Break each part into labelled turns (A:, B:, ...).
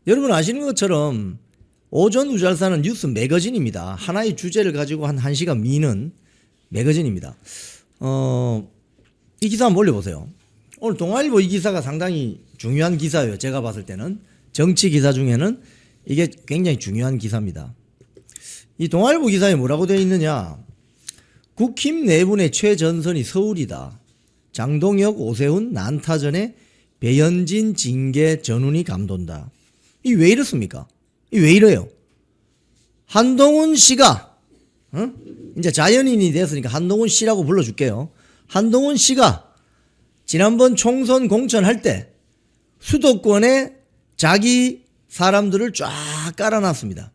A: 여러분 아시는 것처럼 오전 우잘사는 뉴스 매거진입니다. 하나의 주제를 가지고 한 1시간 미는 매거진입니다. 이 기사 한번 올려보세요. 오늘 동아일보 이 기사가 상당히 중요한 기사예요. 제가 봤을 때는 정치 기사 중에는 이게 굉장히 중요한 기사입니다. 이 동아일보 기사에 뭐라고 되어 있느냐. 국힘 내분의 최전선이 서울이다. 장동혁, 오세훈, 난타전에 배현진 징계 전운이 감돈다. 이 왜 이렇습니까? 이 왜 이래요? 한동훈 씨가 이제 자연인이 됐으니까 한동훈 씨라고 불러줄게요. 한동훈 씨가 지난번 총선 공천할 때 수도권에 자기 사람들을 쫙 깔아놨습니다.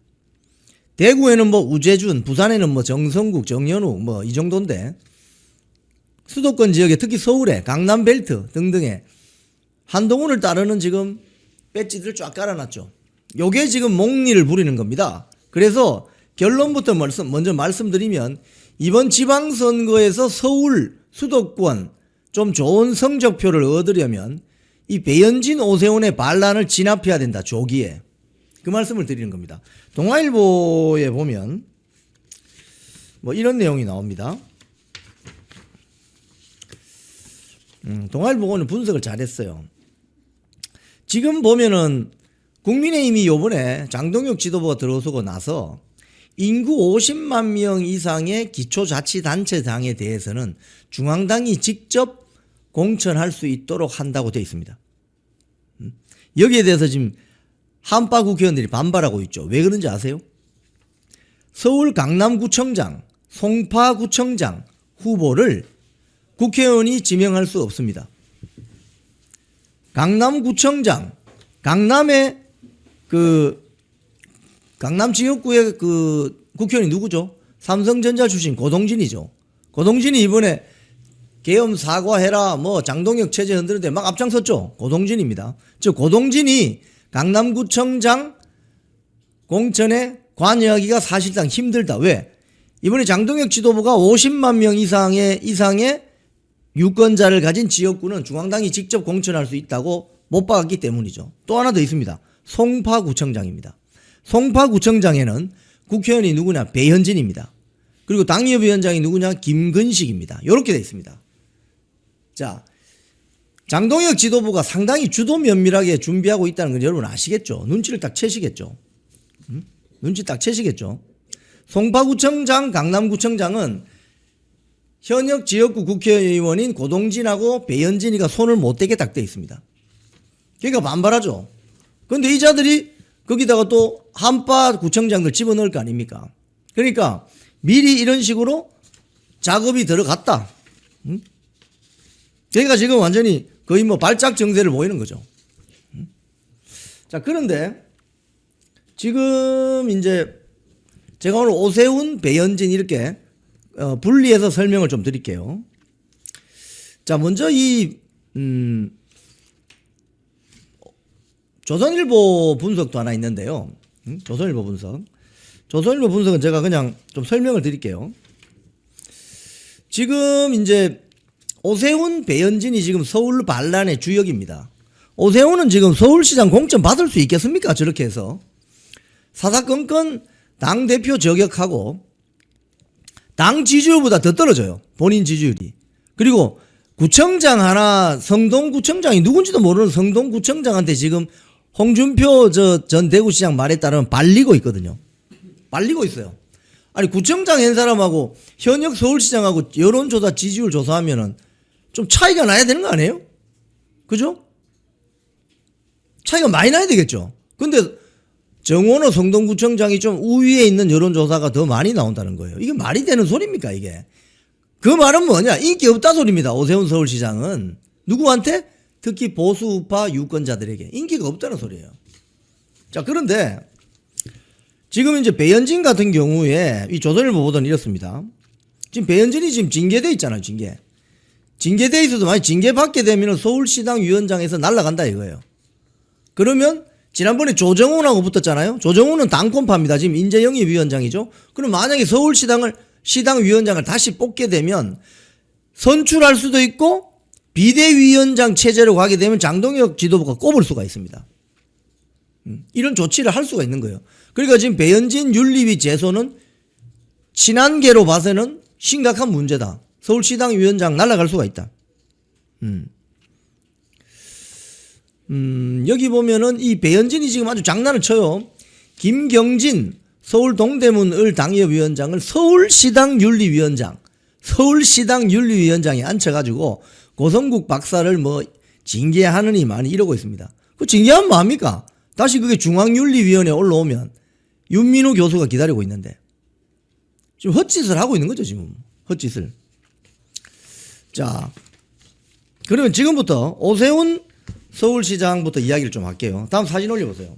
A: 대구에는 뭐 우재준, 부산에는 뭐 정성국, 정연우 뭐 이 정도인데 수도권 지역에 특히 서울에 강남벨트 등등에 한동훈을 따르는 지금 배지들을 쫙 깔아놨죠. 요게 지금 목리를 부리는 겁니다. 그래서 결론부터 먼저 말씀드리면 이번 지방선거에서 서울 수도권 좀 좋은 성적표를 얻으려면 이 배현진, 오세훈의 반란을 진압해야 된다. 조기에. 그 말씀을 드리는 겁니다. 동아일보에 보면 뭐 이런 내용이 나옵니다. 동아일보는 분석을 잘했어요. 지금 보면은 국민의힘이 요번에 장동혁 지도부가 들어서고 나서 인구 50만 명 이상의 기초자치단체장에 대해서는 중앙당이 직접 공천할 수 있도록 한다고 되어 있습니다. 여기에 대해서 지금 한파 국회의원들이 반발하고 있죠. 왜 그런지 아세요? 서울 강남구청장, 송파구청장 후보를 국회의원이 지명할 수 없습니다. 강남구청장, 강남 지역구의 그 국회의원이 누구죠? 삼성전자 출신 고동진이죠. 고동진이 이번에 계엄 사과해라 뭐 장동혁 체제 흔드는데 막 앞장섰죠. 고동진입니다. 즉 고동진이 강남구청장 공천에 관여하기가 사실상 힘들다. 왜? 이번에 장동혁 지도부가 50만 명 이상의 유권자를 가진 지역구는 중앙당이 직접 공천할 수 있다고 못 박았기 때문이죠. 또 하나 더 있습니다. 송파구청장입니다. 송파구청장에는 국회의원이 누구냐? 배현진입니다. 그리고 당협위원장이 누구냐? 김근식입니다. 이렇게 되어 있습니다. 자, 장동혁 지도부가 상당히 주도 면밀하게 준비하고 있다는 건 여러분 아시겠죠? 눈치를 딱 채시겠죠? 눈치 딱 채시겠죠? 송파구청장, 강남구청장은 현역 지역구 국회의원인 고동진하고 배현진이가 손을 못 대게 딱 되어 있습니다. 그러니까 반발하죠. 그런데 이 자들이 거기다가 또 한파 구청장들 집어넣을 거 아닙니까? 그러니까 미리 이런 식으로 작업이 들어갔다. 그러니까 지금 완전히 거의 뭐 발작 정세를 보이는 거죠. 자, 그런데 지금 이제 제가 오늘 오세훈, 배현진 이렇게 분리해서 설명을 좀 드릴게요. 자, 먼저 조선일보 분석도 하나 있는데요. 조선일보 분석. 조선일보 분석은 제가 그냥 좀 설명을 드릴게요. 지금 이제 오세훈, 배현진이 지금 서울 반란의 주역입니다. 오세훈은 지금 서울시장 공천 받을 수 있겠습니까? 저렇게 해서. 사사건건 당대표 저격하고 당 지지율보다 더 떨어져요. 본인 지지율이. 그리고 구청장 하나, 성동구청장이 누군지도 모르는 성동구청장한테 지금 홍준표 전 대구시장 말에 따르면 발리고 있거든요. 발리고 있어요. 아니 구청장 한 사람하고 현역 서울시장하고 여론조사 지지율 조사하면은 좀 차이가 나야 되는 거 아니에요? 그죠? 차이가 많이 나야 되겠죠. 근데 정원호 성동구청장이 좀 우위에 있는 여론조사가 더 많이 나온다는 거예요. 이게 말이 되는 소리입니까 이게? 그 말은 뭐냐? 인기 없다 소리입니다. 오세훈 서울시장은. 누구한테? 특히 보수파 유권자들에게 인기가 없다는 소리예요. 자, 그런데 지금 이제 배현진 같은 경우에 이 조선일보 보도는 이렇습니다. 지금 배현진이 지금 징계돼 있잖아요. 징계돼 있어도 만약 징계받게 되면 서울시당 위원장에서 날아간다 이거예요. 그러면 지난번에 조정훈하고 붙었잖아요. 조정훈은 당권파입니다. 지금 인재영입 위원장이죠. 그럼 만약에 서울시당 위원장을 다시 뽑게 되면 선출할 수도 있고 비대위원장 체제로 가게 되면 장동혁 지도부가 꼽을 수가 있습니다. 이런 조치를 할 수가 있는 거예요. 그러니까 지금 배현진 윤리위 제소는 친한계로 봐서는 심각한 문제다. 서울시당 위원장 날아갈 수가 있다. 여기 보면은 이 배현진이 지금 아주 장난을 쳐요. 김경진 서울 동대문을 당협위원장을 서울시당 윤리위원장에 앉혀가지고 고성국 박사를 뭐 징계하느니 많이 이러고 있습니다. 그 징계하면 뭐합니까? 다시 그게 중앙윤리위원회에 올라오면 윤민우 교수가 기다리고 있는데 지금 헛짓을 하고 있는 거죠. 지금 헛짓을. 자, 그러면 지금부터 오세훈 서울시장부터 이야기를 좀 할게요. 다음 사진 올려보세요.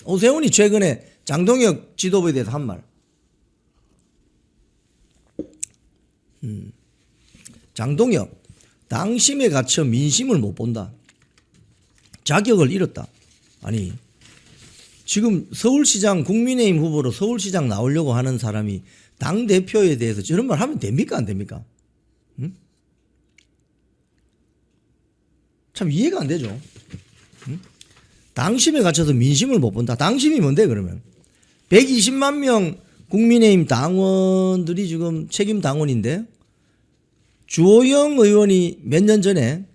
A: 오세훈이 최근에 장동혁 지도부에 대해서 한 말. 장동혁 당심에 갇혀 민심을 못 본다. 자격을 잃었다. 아니 지금 서울시장 국민의힘 후보로 서울시장 나오려고 하는 사람이 당대표에 대해서 저런 말 하면 됩니까 안 됩니까? 참 이해가 안 되죠. 당심에 갇혀서 민심을 못 본다. 당심이 뭔데 그러면? 120만 명 국민의힘 당원들이 지금 책임 당원인데 주호영 의원이 몇 년 전에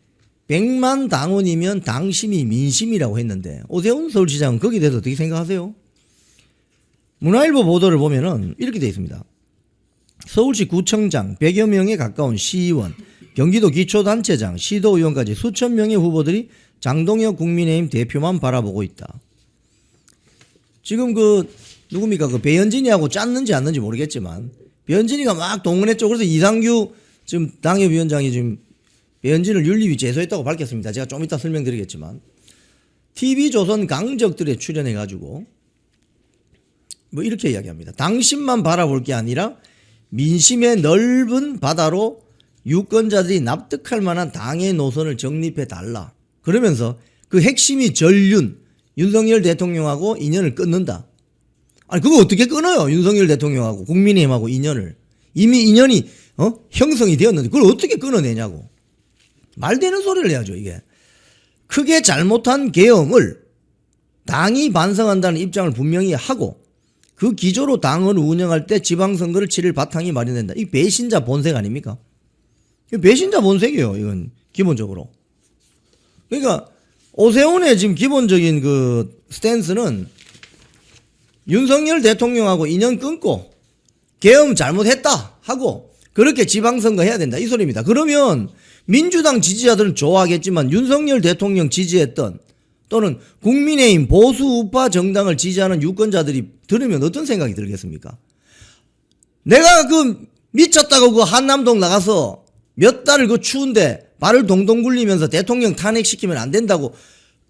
A: 100만 당원이면 당심이 민심이라고 했는데 오세훈 서울시장은 거기에 대해서 어떻게 생각하세요? 문화일보 보도를 보면은 이렇게 되어 있습니다. 서울시 구청장 100여 명에 가까운 시의원, 경기도 기초단체장, 시도의원까지 수천 명의 후보들이 장동혁 국민의힘 대표만 바라보고 있다. 지금 누굽니까? 배현진이하고 짰는지 안 짰는지 모르겠지만 배현진이가 막 동원했죠. 그래서 이상규 지금 당협위원장이 지금 배현진을 윤리위 제소했다고 밝혔습니다. 제가 좀 이따 설명드리겠지만 TV조선 강적들에 출연해가지고 뭐 이렇게 이야기합니다. 당신만 바라볼 게 아니라 민심의 넓은 바다로 유권자들이 납득할 만한 당의 노선을 정립해 달라. 그러면서 그 핵심이 윤석열 대통령하고 인연을 끊는다. 아니 그거 어떻게 끊어요? 윤석열 대통령하고 국민의힘하고 인연을. 이미 인연이 형성이 되었는데 그걸 어떻게 끊어내냐고. 말되는 소리를 해야죠 이게. 크게 잘못한 계엄을 당이 반성한다는 입장을 분명히 하고 그 기조로 당을 운영할 때 지방선거를 치를 바탕이 마련된다. 이 배신자 본색 아닙니까? 배신자 본색이에요 이건 기본적으로. 그러니까 오세훈의 지금 기본적인 그 스탠스는 윤석열 대통령하고 인연 끊고 계엄 잘못했다 하고 그렇게 지방선거 해야 된다 이 소리입니다. 그러면 민주당 지지자들은 좋아하겠지만 윤석열 대통령 지지했던 또는 국민의힘 보수 우파 정당을 지지하는 유권자들이 들으면 어떤 생각이 들겠습니까? 내가 미쳤다고 그 한남동 나가서 몇 달을 추운데 발을 동동 굴리면서 대통령 탄핵시키면 안 된다고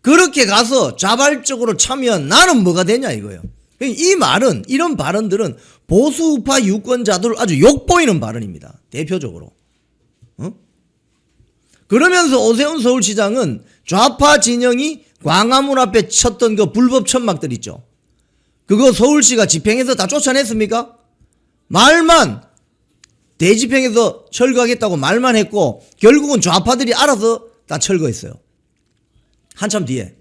A: 그렇게 가서 자발적으로 참여한 나는 뭐가 되냐 이거예요. 이 말은 이런 발언들은 보수 우파 유권자들 아주 욕보이는 발언입니다. 대표적으로. 그러면서 오세훈 서울시장은 좌파 진영이 광화문 앞에 쳤던 그 불법 천막들 있죠. 그거 서울시가 집행해서 다 쫓아냈습니까? 말만 대집행해서 철거하겠다고 말만 했고 결국은 좌파들이 알아서 다 철거했어요. 한참 뒤에.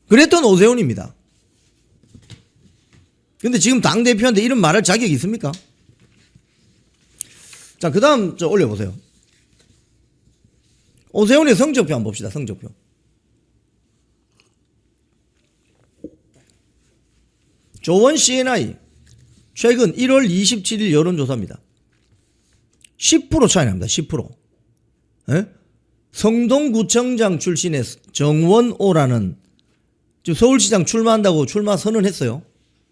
A: 그랬던 오세훈입니다. 근데 지금 당대표한테 이런 말할 자격이 있습니까? 자, 그 다음 올려보세요. 오세훈의 성적표 한번 봅시다. 성적표. 조원 CNI 최근 1월 27일 여론조사입니다. 10% 차이 납니다. 10%. 예? 성동구청장 출신의 정원오라는 지금 서울시장 출마한다고 출마 선언했어요.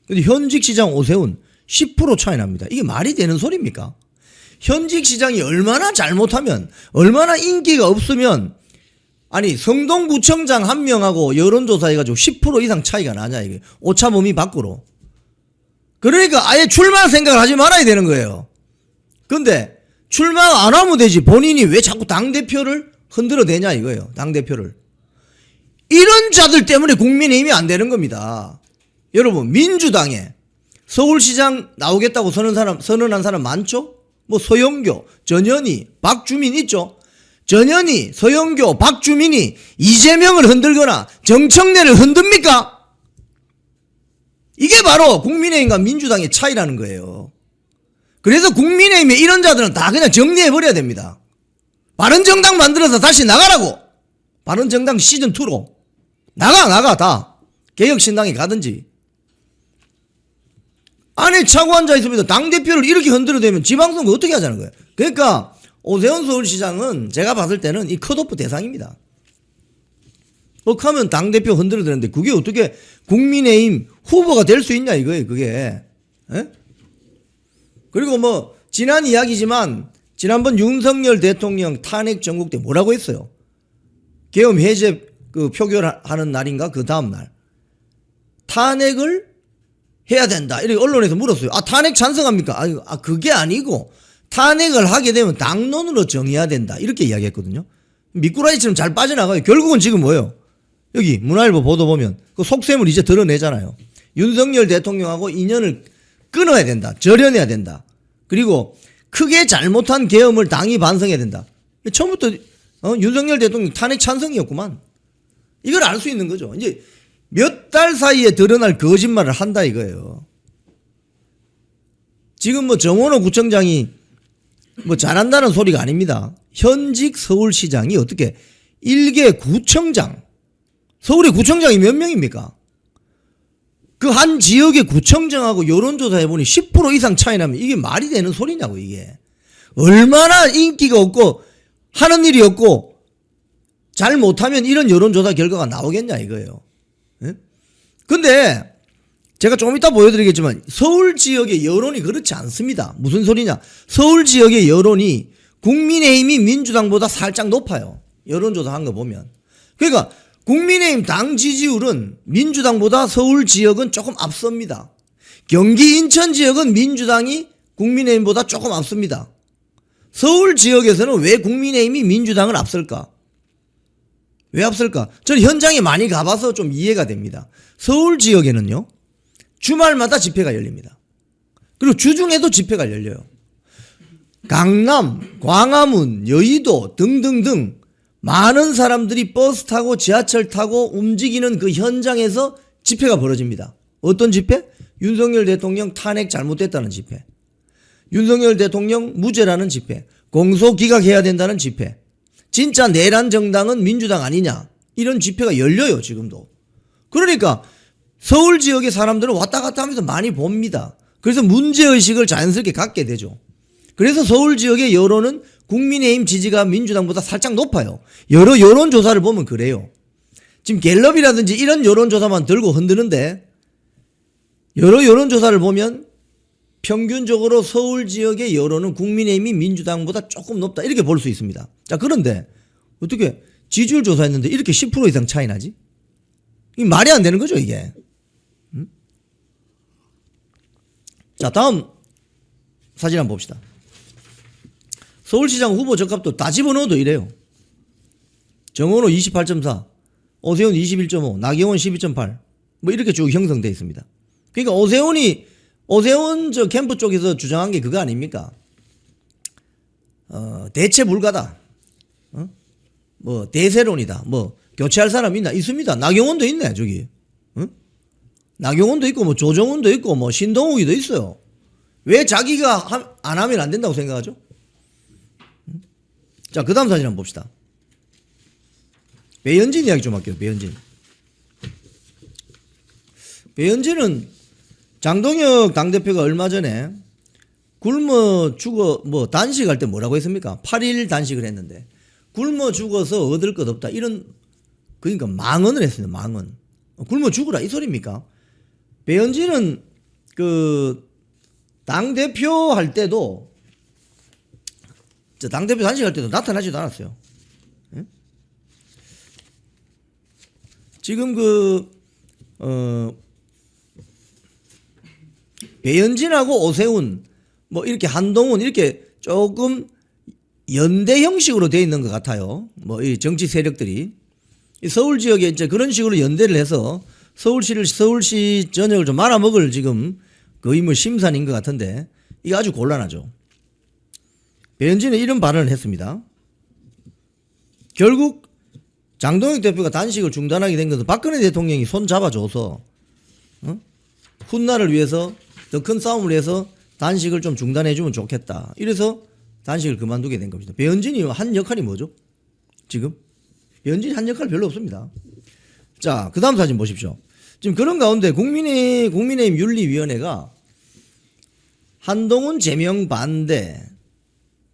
A: 근데 현직 시장 오세훈 10% 차이 납니다. 이게 말이 되는 소리입니까? 현직 시장이 얼마나 잘못하면 얼마나 인기가 없으면 아니 성동구청장 한 명하고 여론조사 해가지고 10% 이상 차이가 나냐 이게 오차범위 밖으로. 그러니까 아예 출마 생각을 하지 말아야 되는 거예요. 근데 출마 안 하면 되지. 본인이 왜 자꾸 당대표를 흔들어대냐 이거예요. 당대표를. 이런 자들 때문에 국민의힘이 안 되는 겁니다. 여러분 민주당에 서울시장 나오겠다고 선언한 사람 많죠? 뭐 서영교, 전현희, 박주민 있죠? 전현희, 서영교, 박주민이 이재명을 흔들거나 정청래를 흔듭니까? 이게 바로 국민의힘과 민주당의 차이라는 거예요. 그래서 국민의힘의 이런 자들은 다 그냥 정리해버려야 됩니다. 바른정당 만들어서 다시 나가라고. 바른정당 시즌2로 나가 다. 개혁신당에 가든지. 안에 차고 앉아있습니다. 당대표를 이렇게 흔들어대면 지방선거 어떻게 하자는 거예요. 그러니까 오세훈 서울시장은 제가 봤을 때는 이 컷오프 대상입니다. 하면 당대표 흔들어대는데 그게 어떻게 국민의힘 후보가 될 수 있냐 이거예요. 그게. 에? 그리고 뭐 지난 이야기지만 지난번 윤석열 대통령 탄핵 전국 때 뭐라고 했어요? 계엄 해제 그 표결하는 날인가 그 다음 날 탄핵을 해야 된다 이렇게 언론에서 물었어요. 아 탄핵 찬성합니까? 그게 아니고 탄핵을 하게 되면 당론으로 정해야 된다 이렇게 이야기했거든요. 미꾸라지처럼 잘 빠져나가요. 결국은 지금 뭐예요? 여기 문화일보 보도 보면 그 속셈을 이제 드러내잖아요. 윤석열 대통령하고 인연을 끊어야 된다. 절연해야 된다. 그리고 크게 잘못한 계엄을 당이 반성해야 된다. 처음부터 윤석열 대통령 탄핵 찬성이었구만. 이걸 알 수 있는 거죠. 이제 몇 달 사이에 드러날 거짓말을 한다 이거예요. 지금 뭐 정원호 구청장이 뭐 잘한다는 소리가 아닙니다. 현직 서울시장이 어떻게 일개 구청장, 서울의 구청장이 몇 명입니까? 그 한 지역의 구청장하고 여론조사해보니 10% 이상 차이 나면 이게 말이 되는 소리냐고 이게. 얼마나 인기가 없고 하는 일이 없고 잘 못하면 이런 여론조사 결과가 나오겠냐 이거예요. 예? 근데 제가 조금 이따 보여드리겠지만 서울 지역의 여론이 그렇지 않습니다. 무슨 소리냐. 서울 지역의 여론이 국민의힘이 민주당보다 살짝 높아요. 여론조사 한 거 보면. 그러니까 국민의힘 당 지지율은 민주당보다 서울 지역은 조금 앞섭니다. 경기 인천 지역은 민주당이 국민의힘보다 조금 앞섭니다. 서울 지역에서는 왜 국민의힘이 민주당을 앞설까? 왜 앞설까? 저는 현장에 많이 가봐서 좀 이해가 됩니다. 서울 지역에는요, 주말마다 집회가 열립니다. 그리고 주중에도 집회가 열려요. 강남, 광화문, 여의도 등등등 많은 사람들이 버스 타고 지하철 타고 움직이는 그 현장에서 집회가 벌어집니다. 어떤 집회? 윤석열 대통령 탄핵 잘못됐다는 집회. 윤석열 대통령 무죄라는 집회. 공소기각해야 된다는 집회. 진짜 내란 정당은 민주당 아니냐. 이런 집회가 열려요 지금도. 그러니까 서울 지역의 사람들은 왔다 갔다 하면서 많이 봅니다. 그래서 문제의식을 자연스럽게 갖게 되죠. 그래서 서울 지역의 여론은 국민의힘 지지가 민주당보다 살짝 높아요. 여러 여론조사를 보면 그래요. 지금 갤럽이라든지 이런 여론조사만 들고 흔드는데 여러 여론조사를 보면 평균적으로 서울 지역의 여론은 국민의힘이 민주당보다 조금 높다 이렇게 볼 수 있습니다. 자 그런데 어떻게 지지율 조사했는데 이렇게 10% 이상 차이 나지? 이게 말이 안 되는 거죠 이게. 자 다음 사진 한번 봅시다. 서울시장 후보 적합도 다 집어넣어도 이래요. 정원호 28.4, 오세훈 21.5, 나경원 12.8 뭐 이렇게 쭉 형성되어 있습니다. 그러니까 오세훈 저 캠프 쪽에서 주장한 게 그거 아닙니까? 대체 불가다. 뭐 대세론이다. 뭐 교체할 사람 있나? 있습니다. 나경원도 있네 저기. 나경원도 있고 뭐 조정훈도 있고 뭐 신동욱이도 있어요. 왜 자기가 안 하면 안 된다고 생각하죠? 자, 그 다음 사진 한번 봅시다. 배현진 이야기 좀 할게요. 배현진은 장동혁 당대표가 얼마 전에 굶어 죽어 뭐 단식할 때 뭐라고 했습니까? 8일 단식을 했는데 굶어 죽어서 얻을 것 없다. 이런 그러니까 망언을 했습니다. 망언. 굶어 죽으라 이 소리입니까? 배현진은 그 당대표 할 때도 당대표 단식할 때도 나타나지도 않았어요. 예? 지금 배현진하고 오세훈 뭐 이렇게 한동훈 이렇게 조금 연대 형식으로 되어 있는 것 같아요. 뭐 이 정치 세력들이 서울 지역에 이제 그런 식으로 연대를 해서 서울시 전역을 좀 말아먹을 지금 거의 뭐 심산인 것 같은데 이게 아주 곤란하죠. 배현진은 이런 발언을 했습니다. 결국 장동혁 대표가 단식을 중단하게 된 것은 박근혜 대통령이 손 잡아줘서 훗날을 위해서 더 큰 싸움을 위해서 단식을 좀 중단해주면 좋겠다. 이래서 단식을 그만두게 된 겁니다. 배현진이 한 역할이 뭐죠? 지금 배현진이 한 역할 별로 없습니다. 자, 그 다음 사진 보십시오. 지금 그런 가운데 국민의힘 윤리위원회가 한동훈 제명 반대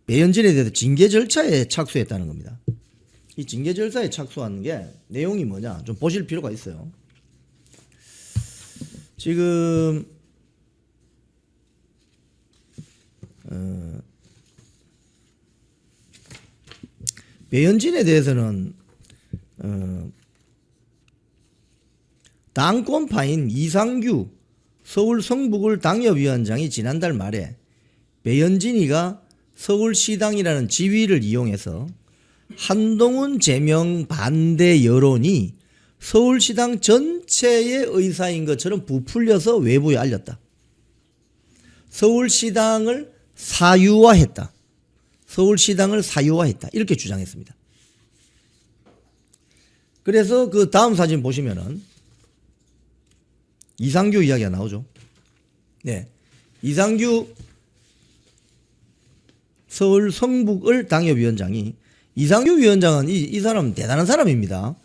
A: 배현진에 대해서 징계 절차에 착수했다는 겁니다. 이 징계 절차에 착수하는 게 내용이 뭐냐 좀 보실 필요가 있어요. 지금 배현진에 대해서는 당권파인 이상규 서울 성북을 당협위원장이 지난달 말에 배현진이가 서울시당이라는 지위를 이용해서 한동훈 제명 반대 여론이 서울시당 전체의 의사인 것처럼 부풀려서 외부에 알렸다. 서울시당을 사유화했다. 서울시당을 사유화했다. 이렇게 주장했습니다. 그래서 그 다음 사진 보시면은 이상규 이야기가 나오죠. 네. 이상규 서울 성북을 당협위원장이 이상규 위원장은 이 사람 대단한 사람입니다.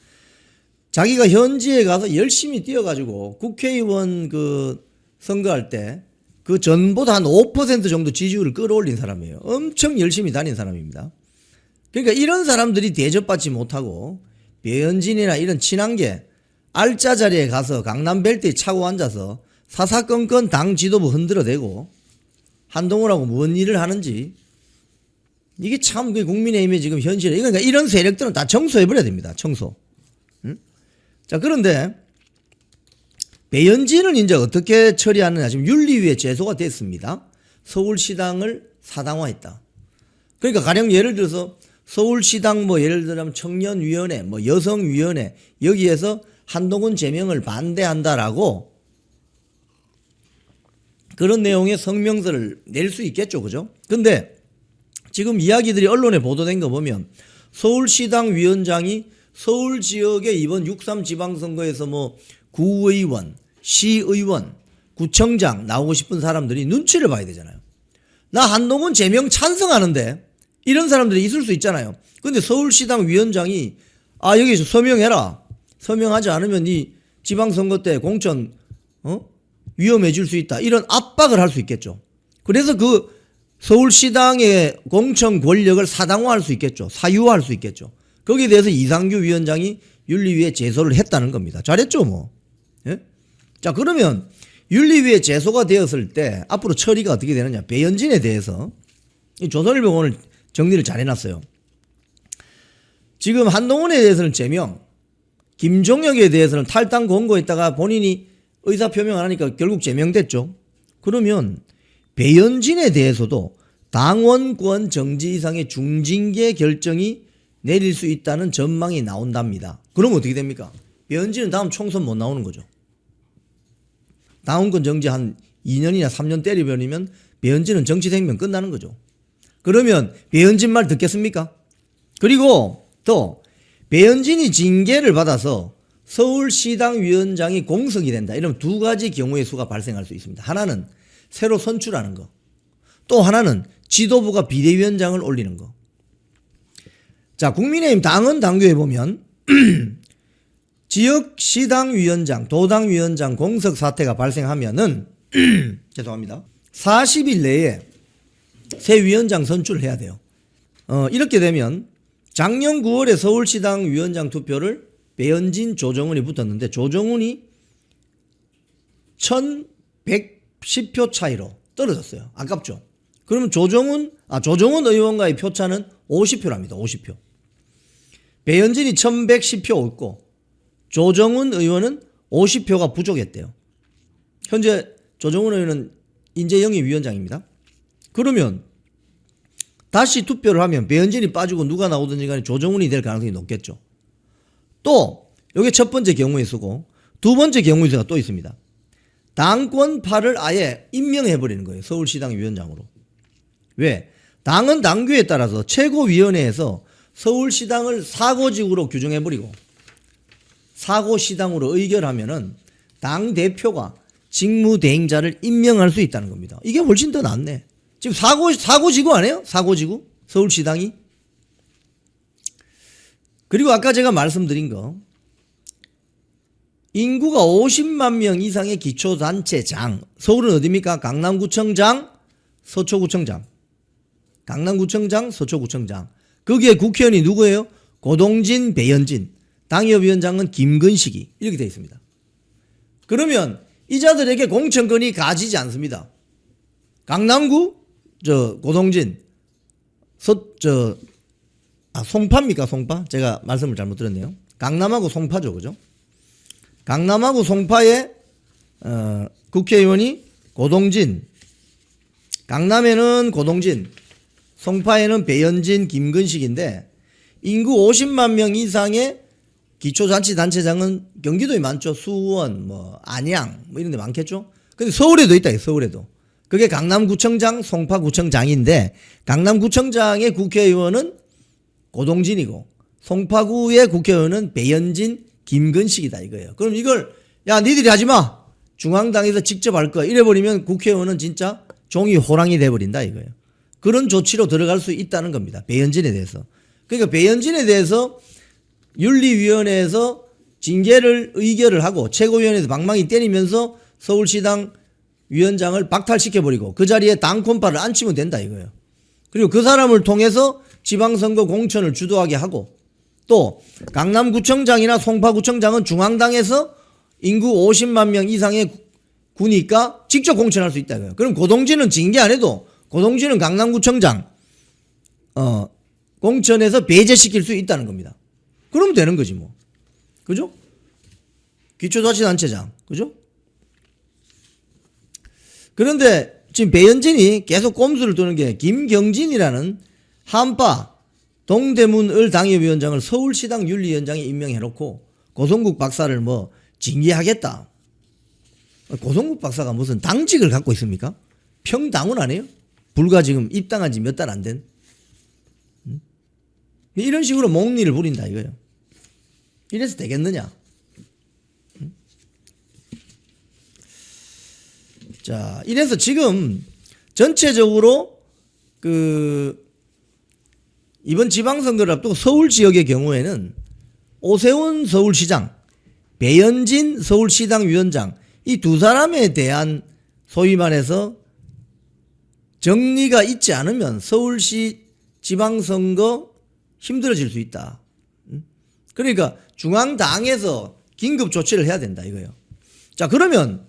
A: 자기가 현지에 가서 열심히 뛰어가지고 국회의원 그 선거할 때 그 전보다 한 5% 정도 지지율을 끌어올린 사람이에요. 엄청 열심히 다닌 사람입니다. 그러니까 이런 사람들이 대접받지 못하고 배현진이나 이런 친한계 알짜 자리에 가서 강남벨트에 차고 앉아서 사사건건 당 지도부 흔들어대고 한동훈하고 뭔 일을 하는지 이게 참 국민의힘의 지금 현실이에요. 그러니까 이런 세력들은 다 청소해버려야 됩니다. 청소. 응? 자, 그런데 배현진은 이제 어떻게 처리하느냐. 지금 윤리위에 제소가 됐습니다. 서울시당을 사당화했다. 그러니까 가령 예를 들어서 서울시당 뭐 예를 들면 청년위원회 뭐 여성위원회 여기에서 한동훈 제명을 반대한다라고 그런 내용의 성명서를 낼 수 있겠죠. 그죠? 근데 지금 이야기들이 언론에 보도된 거 보면 서울시당 위원장이 서울 지역의 이번 6.3 지방선거에서 뭐 구의원, 시의원, 구청장 나오고 싶은 사람들이 눈치를 봐야 되잖아요. 나 한동훈 제명 찬성하는데 이런 사람들이 있을 수 있잖아요. 근데 서울시당 위원장이 여기서 서명해라. 서명하지 않으면 이 지방선거 때 공천 위험해질 수 있다. 이런 압박을 할 수 있겠죠. 그래서 그 서울시당의 공천 권력을 사당화할 수 있겠죠. 사유화할 수 있겠죠. 거기에 대해서 이상규 위원장이 윤리위에 제소를 했다는 겁니다. 잘했죠 뭐. 예? 자, 그러면 윤리위에 제소가 되었을 때 앞으로 처리가 어떻게 되느냐. 배현진에 대해서 이 조선일보 오늘 정리를 잘 해놨어요. 지금 한동훈에 대해서는 제명, 김종혁에 대해서는 탈당 권고했다가 본인이 의사표명 안 하니까 결국 제명됐죠. 그러면 배현진에 대해서도 당원권 정지 이상의 중징계 결정이 내릴 수 있다는 전망이 나온답니다. 그럼 어떻게 됩니까? 배현진은 다음 총선 못 나오는 거죠. 당원권 정지 한 2년이나 3년 때려버리면 배현진은 정치 생명 끝나는 거죠. 그러면 배현진 말 듣겠습니까? 그리고 또 배현진이 징계를 받아서 서울시당 위원장이 공석이 된다. 이러면 두 가지 경우의 수가 발생할 수 있습니다. 하나는 새로 선출하는 거. 또 하나는 지도부가 비대위원장을 올리는 거. 자, 국민의힘 당헌 당규에 보면 지역 시당 위원장, 도당 위원장 공석 사태가 발생하면은 죄송합니다. 40일 내에 새 위원장 선출을 해야 돼요. 이렇게 되면 작년 9월에 서울시당 위원장 투표를 배현진, 조정훈이 붙었는데 조정훈이 1110표 차이로 떨어졌어요. 아깝죠. 그러면 조정훈 의원과의 표차는 50표랍니다. 50표. 배현진이 1110표 있고 조정훈 의원은 50표가 부족했대요. 현재 조정훈 의원은 인재영입 위원장입니다. 그러면 다시 투표를 하면 배현진이 빠지고 누가 나오든지 간에 조정훈이 될 가능성이 높겠죠. 또 이게 첫 번째 경우의 수고, 두 번째 경우의 수가 또 있습니다. 당권파를 아예 임명해버리는 거예요. 서울시당 위원장으로. 왜? 당헌 당규에 따라서 최고위원회에서 서울시당을 사고직으로 규정해버리고 사고시당으로 의결하면은 당대표가 직무대행자를 임명할 수 있다는 겁니다. 이게 훨씬 더 낫네. 지금 사고지구 아니에요? 사고지구? 서울시당이? 그리고 아까 제가 말씀드린 거 인구가 50만 명 이상의 기초단체장, 서울은 어디입니까? 강남구청장, 서초구청장. 강남구청장, 서초구청장. 거기에 국회의원이 누구예요? 고동진, 배현진. 당협위원장은 김근식이. 이렇게 되어 있습니다. 그러면 이자들에게 공천권이 가지지 않습니다. 강남구, 고동진, 송파입니까? 송파? 제가 말씀을 잘못 들었네요. 강남하고 송파죠. 그죠? 강남하고 송파의 국회의원이 고동진, 강남에는 고동진, 송파에는 배현진, 김근식인데 인구 50만 명 이상의 기초자치단체장은 경기도에 많죠. 수원, 안양 이런 데 많겠죠. 근데 서울에도 있다. 서울에도. 그게 강남구청장, 송파구청장인데 강남구청장의 국회의원은 고동진이고 송파구의 국회의원은 배현진, 김근식이다 이거예요. 그럼 이걸 야 니들이 하지마. 중앙당에서 직접 할 거야. 이래버리면 국회의원은 진짜 종이 호랑이 돼버린다 이거예요. 그런 조치로 들어갈 수 있다는 겁니다. 배현진에 대해서. 그러니까 배현진에 대해서 윤리위원회에서 징계를 의결을 하고 최고위원회에서 방망이 때리면서 서울시당 위원장을 박탈시켜버리고 그 자리에 당권파를 앉히면 된다 이거예요. 그리고 그 사람을 통해서 지방선거 공천을 주도하게 하고 또 강남구청장이나 송파구청장은 중앙당에서 인구 50만 명 이상의 구니까 직접 공천할 수 있다 이거예요. 그럼 고동진은 징계 안 해도 고동진은 강남구청장 공천에서 배제시킬 수 있다는 겁니다. 그러면 되는 거지 뭐. 그죠? 기초자치단체장. 그죠? 그런데 지금 배현진이 계속 꼼수를 두는 게 김경진이라는 한파 동대문을 당협위원장을 서울시당 윤리위원장에 임명해놓고 고성국 박사를 징계하겠다. 고성국 박사가 무슨 당직을 갖고 있습니까? 평당원 아니에요? 불과 지금 입당한 지 몇 달 안 된. 이런 식으로 몽리를 부린다 이거예요. 이래서 되겠느냐? 자, 이래서 지금 전체적으로 이번 지방선거를 앞두고 서울 지역의 경우에는 오세훈 서울시장, 배현진 서울시당 위원장 이 두 사람에 대한 소위 말해서 정리가 있지 않으면 서울시 지방선거 힘들어질 수 있다. 그러니까 중앙당에서 긴급 조치를 해야 된다 이거예요. 자, 그러면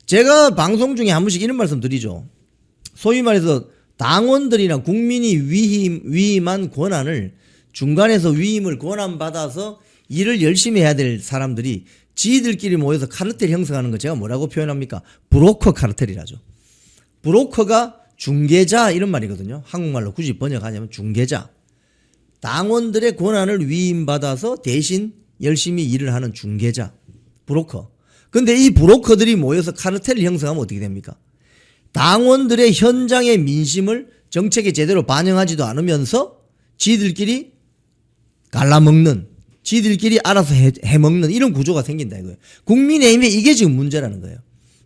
A: 제가 방송 중에 한 번씩 이런 말씀 드리죠. 소위 말해서 당원들이나 국민이 위임한 권한을 중간에서 위임을 권한받아서 일을 열심히 해야 될 사람들이 지들끼리 모여서 카르텔 형성하는 거 제가 뭐라고 표현합니까? 브로커 카르텔이라죠. 브로커가 중개자 이런 말이거든요. 한국말로 굳이 번역하자면 중개자. 당원들의 권한을 위임받아서 대신 열심히 일을 하는 중개자. 브로커. 근데 이 브로커들이 모여서 카르텔을 형성하면 어떻게 됩니까? 당원들의 현장의 민심을 정책에 제대로 반영하지도 않으면서 지들끼리 갈라먹는, 지들끼리 알아서 해먹는 이런 구조가 생긴다 이거예요. 국민의힘에 이게 지금 문제라는 거예요.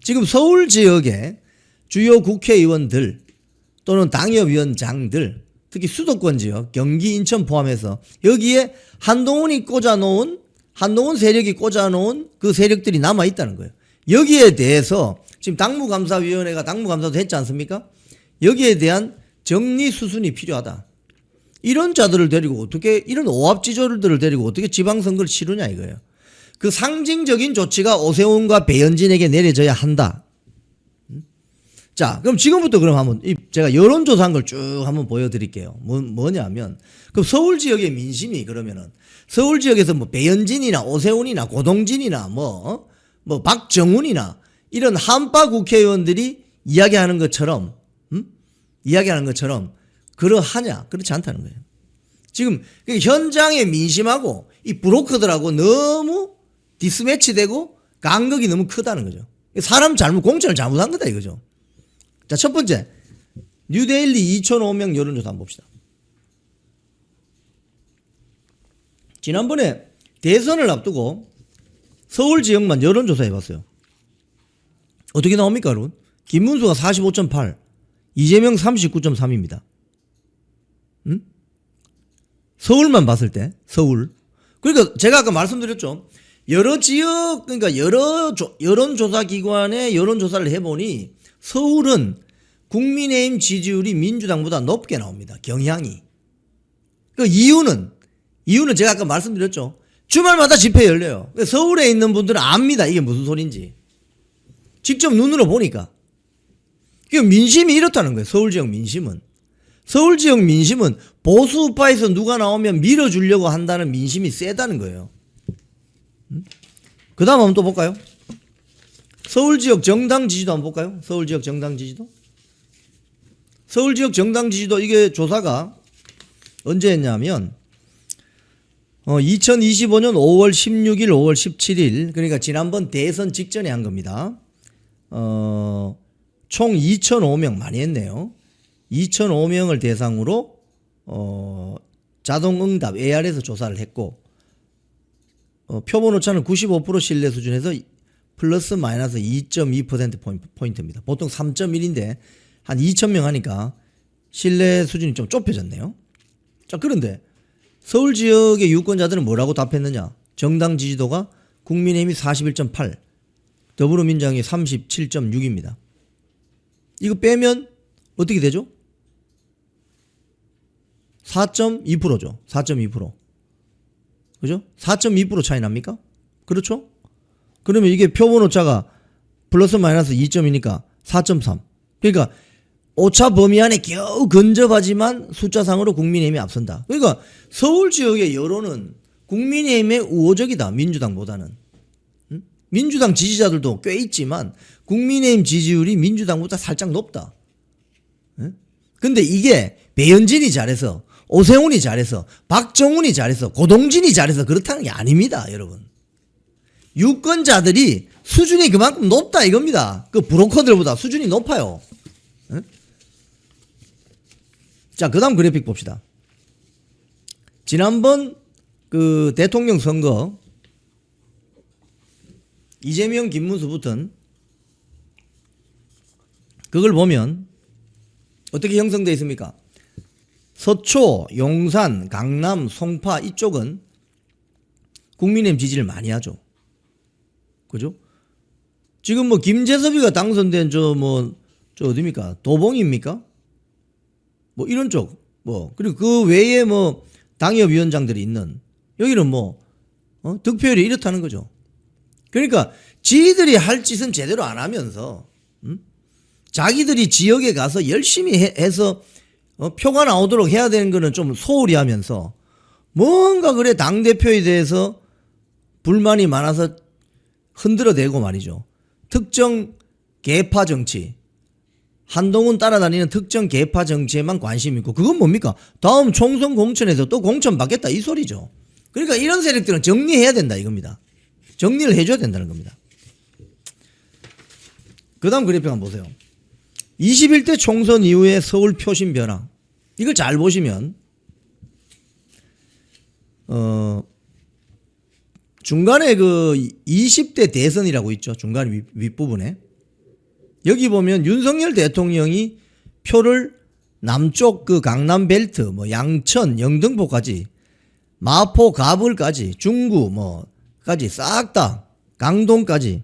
A: 지금 서울 지역의 주요 국회의원들 또는 당협위원장들, 특히 수도권 지역, 경기, 인천 포함해서 여기에 한동훈 세력이 꽂아놓은 그 세력들이 남아있다는 거예요. 여기에 대해서 지금 당무감사위원회가 당무감사도 했지 않습니까? 여기에 대한 정리 수순이 필요하다. 이런 자들을 데리고 어떻게, 이런 오합지졸들을 데리고 어떻게 지방선거를 치르냐 이거예요. 그 상징적인 조치가 오세훈과 배현진에게 내려져야 한다. 자, 그럼 지금부터 그럼 한번 제가 여론조사한 걸 쭉 한번 보여드릴게요. 뭐냐면, 그럼 서울 지역의 민심이 그러면은 서울 지역에서 배현진이나 오세훈이나 고동진이나 박정훈이나 이런 한파 국회의원들이 이야기하는 것처럼 그러하냐? 그렇지 않다는 거예요. 지금 현장의 민심하고 이 브로커들하고 너무 디스매치되고 간극이 너무 크다는 거죠. 사람 공천을 잘못한 거다 이거죠. 자, 첫 번째 뉴데일리 2,500명 여론조사 한번 봅시다. 지난번에 대선을 앞두고 서울 지역만 여론조사 해봤어요. 어떻게 나옵니까, 여러분? 김문수가 45.8, 이재명 39.3입니다. 응? 서울만 봤을 때, 서울. 그러니까 제가 아까 말씀드렸죠. 여러 지역, 그러니까 여론조사 기관의 여론조사를 해보니 서울은 국민의힘 지지율이 민주당보다 높게 나옵니다. 경향이. 그 이유는 제가 아까 말씀드렸죠. 주말마다 집회 열려요. 서울에 있는 분들은 압니다. 이게 무슨 소린지. 직접 눈으로 보니까. 그 민심이 이렇다는 거예요. 서울 지역 민심은. 서울 지역 민심은 보수 우파에서 누가 나오면 밀어주려고 한다는 민심이 세다는 거예요. 그 다음 한번 또 볼까요? 서울 지역 정당 지지도 한번 볼까요? 서울 지역 정당 지지도. 서울 지역 정당 지지도 이게 조사가 언제 했냐면 2025년 5월 16일, 5월 17일 그러니까 지난번 대선 직전에 한 겁니다. 총 2,005명 많이 했네요. 2,005명을 대상으로 자동응답 AR에서 조사를 했고 표본 오차는 95% 신뢰 수준에서 플러스 마이너스 2.2%포인트입니다. 보통 3.1인데 한 2,000명 하니까 신뢰 수준이 좀 좁혀졌네요. 자, 그런데 서울 지역의 유권자들은 뭐라고 답했느냐? 정당 지지도가 국민의힘이 41.8, 더불어민주당이 37.6입니다. 이거 빼면 어떻게 되죠? 4.2%죠. 4.2%. 그죠? 4.2% 차이 납니까? 그렇죠? 그러면 이게 표본 오차가 플러스 마이너스 2점이니까 4.3. 그러니까 오차 범위 안에 겨우 근접하지만 숫자상으로 국민의힘이 앞선다. 그러니까 서울 지역의 여론은 국민의힘의 우호적이다. 민주당보다는. 민주당 지지자들도 꽤 있지만 국민의힘 지지율이 민주당보다 살짝 높다. 근데 이게 배현진이 잘해서 오세훈이 잘해서 박정훈이 잘해서 고동진이 잘해서 그렇다는 게 아닙니다. 여러분. 유권자들이 수준이 그만큼 높다 이겁니다. 그 브로커들보다 수준이 높아요. 자, 그 다음 그래픽 봅시다. 지난번 그 대통령 선거 이재명 김문수 붙은 그걸 보면 어떻게 형성되어 있습니까? 서초, 용산, 강남, 송파 이쪽은 국민의힘 지지를 많이 하죠. 그죠? 지금 뭐 김재섭이가 당선된 저 어디입니까? 도봉입니까? 뭐 이런 쪽 그리고 그 외에 뭐 당협위원장들이 있는 여기는 득표율이 이렇다는 거죠. 그러니까 지들이 할 짓은 제대로 안 하면서 자기들이 지역에 가서 열심히 해서 표가 나오도록 해야 되는 거는 좀 소홀히 하면서 뭔가 그래 당대표에 대해서 불만이 많아서 흔들어대고 말이죠. 특정 계파 정치, 한동훈 따라다니는 특정 계파 정치에만 관심 있고 그건 뭡니까? 다음 총선 공천에서 또 공천 받겠다 이 소리죠. 그러니까 이런 세력들은 정리해야 된다 이겁니다. 정리를 해줘야 된다는 겁니다. 그 다음 그래픽 한번 보세요. 21대 총선 이후의 서울 표심 변화. 이걸 잘 보시면 중간에 그 20대 대선이라고 있죠. 중간 윗부분에. 여기 보면 윤석열 대통령이 표를 남쪽 그 강남 벨트, 양천, 영등포까지, 마포, 가불까지, 중구, 까지 싹 다, 강동까지,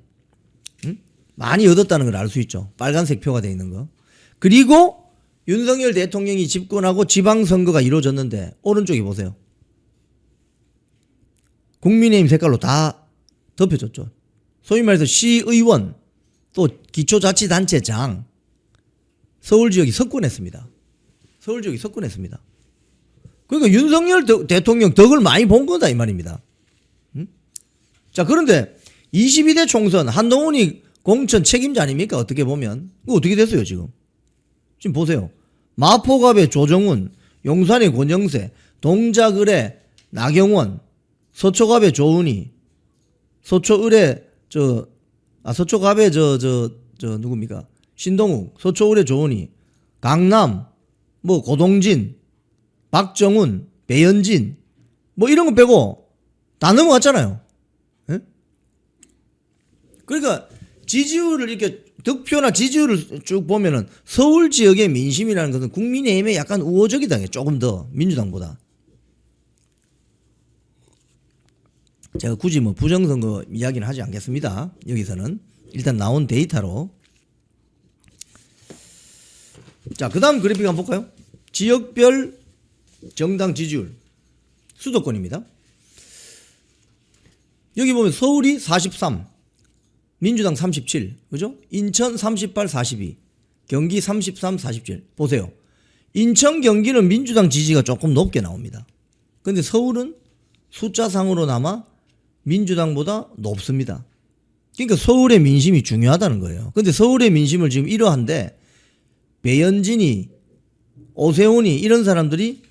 A: 많이 얻었다는 걸 알 수 있죠. 빨간색 표가 되어 있는 거. 그리고 윤석열 대통령이 집권하고 지방선거가 이루어졌는데, 오른쪽에 보세요. 국민의힘 색깔로 다 덮여졌죠. 소위 말해서 시의원, 또 기초자치단체장, 서울 지역이 석권했습니다. 서울 지역이 석권했습니다. 그러니까 윤석열 대통령 덕을 많이 본 거다 이 말입니다. 자, 그런데 22대 총선 한동훈이 공천 책임자 아닙니까? 어떻게 보면. 이거 어떻게 됐어요 지금? 지금 보세요. 마포갑의 조정훈, 용산의 권영세, 동작을의 나경원, 서초갑의 조은희, 서초을의 서초갑의 누굽니까? 신동욱, 서초을의 조은희, 강남, 고동진, 박정훈, 배현진, 이런 거 빼고 다 넘어갔잖아요. 예? 그러니까 지지율을 이렇게 득표나 지지율을 쭉 보면은 서울 지역의 민심이라는 것은 국민의힘에 약간 우호적이다. 조금 더 민주당보다. 제가 굳이 뭐 부정선거 이야기는 하지 않겠습니다. 여기서는 일단 나온 데이터로. 자, 그 다음 그래픽 한번 볼까요? 지역별 정당 지지율 수도권입니다. 여기 보면 서울이 43, 민주당 37, 그죠? 인천 38, 42, 경기 33, 47. 보세요. 인천, 경기는 민주당 지지가 조금 높게 나옵니다. 근데 서울은 숫자상으로나마 민주당보다 높습니다. 그러니까 서울의 민심이 중요하다는 거예요. 근데 서울의 민심을 지금 이러한데 배현진이, 오세훈이 이런 사람들이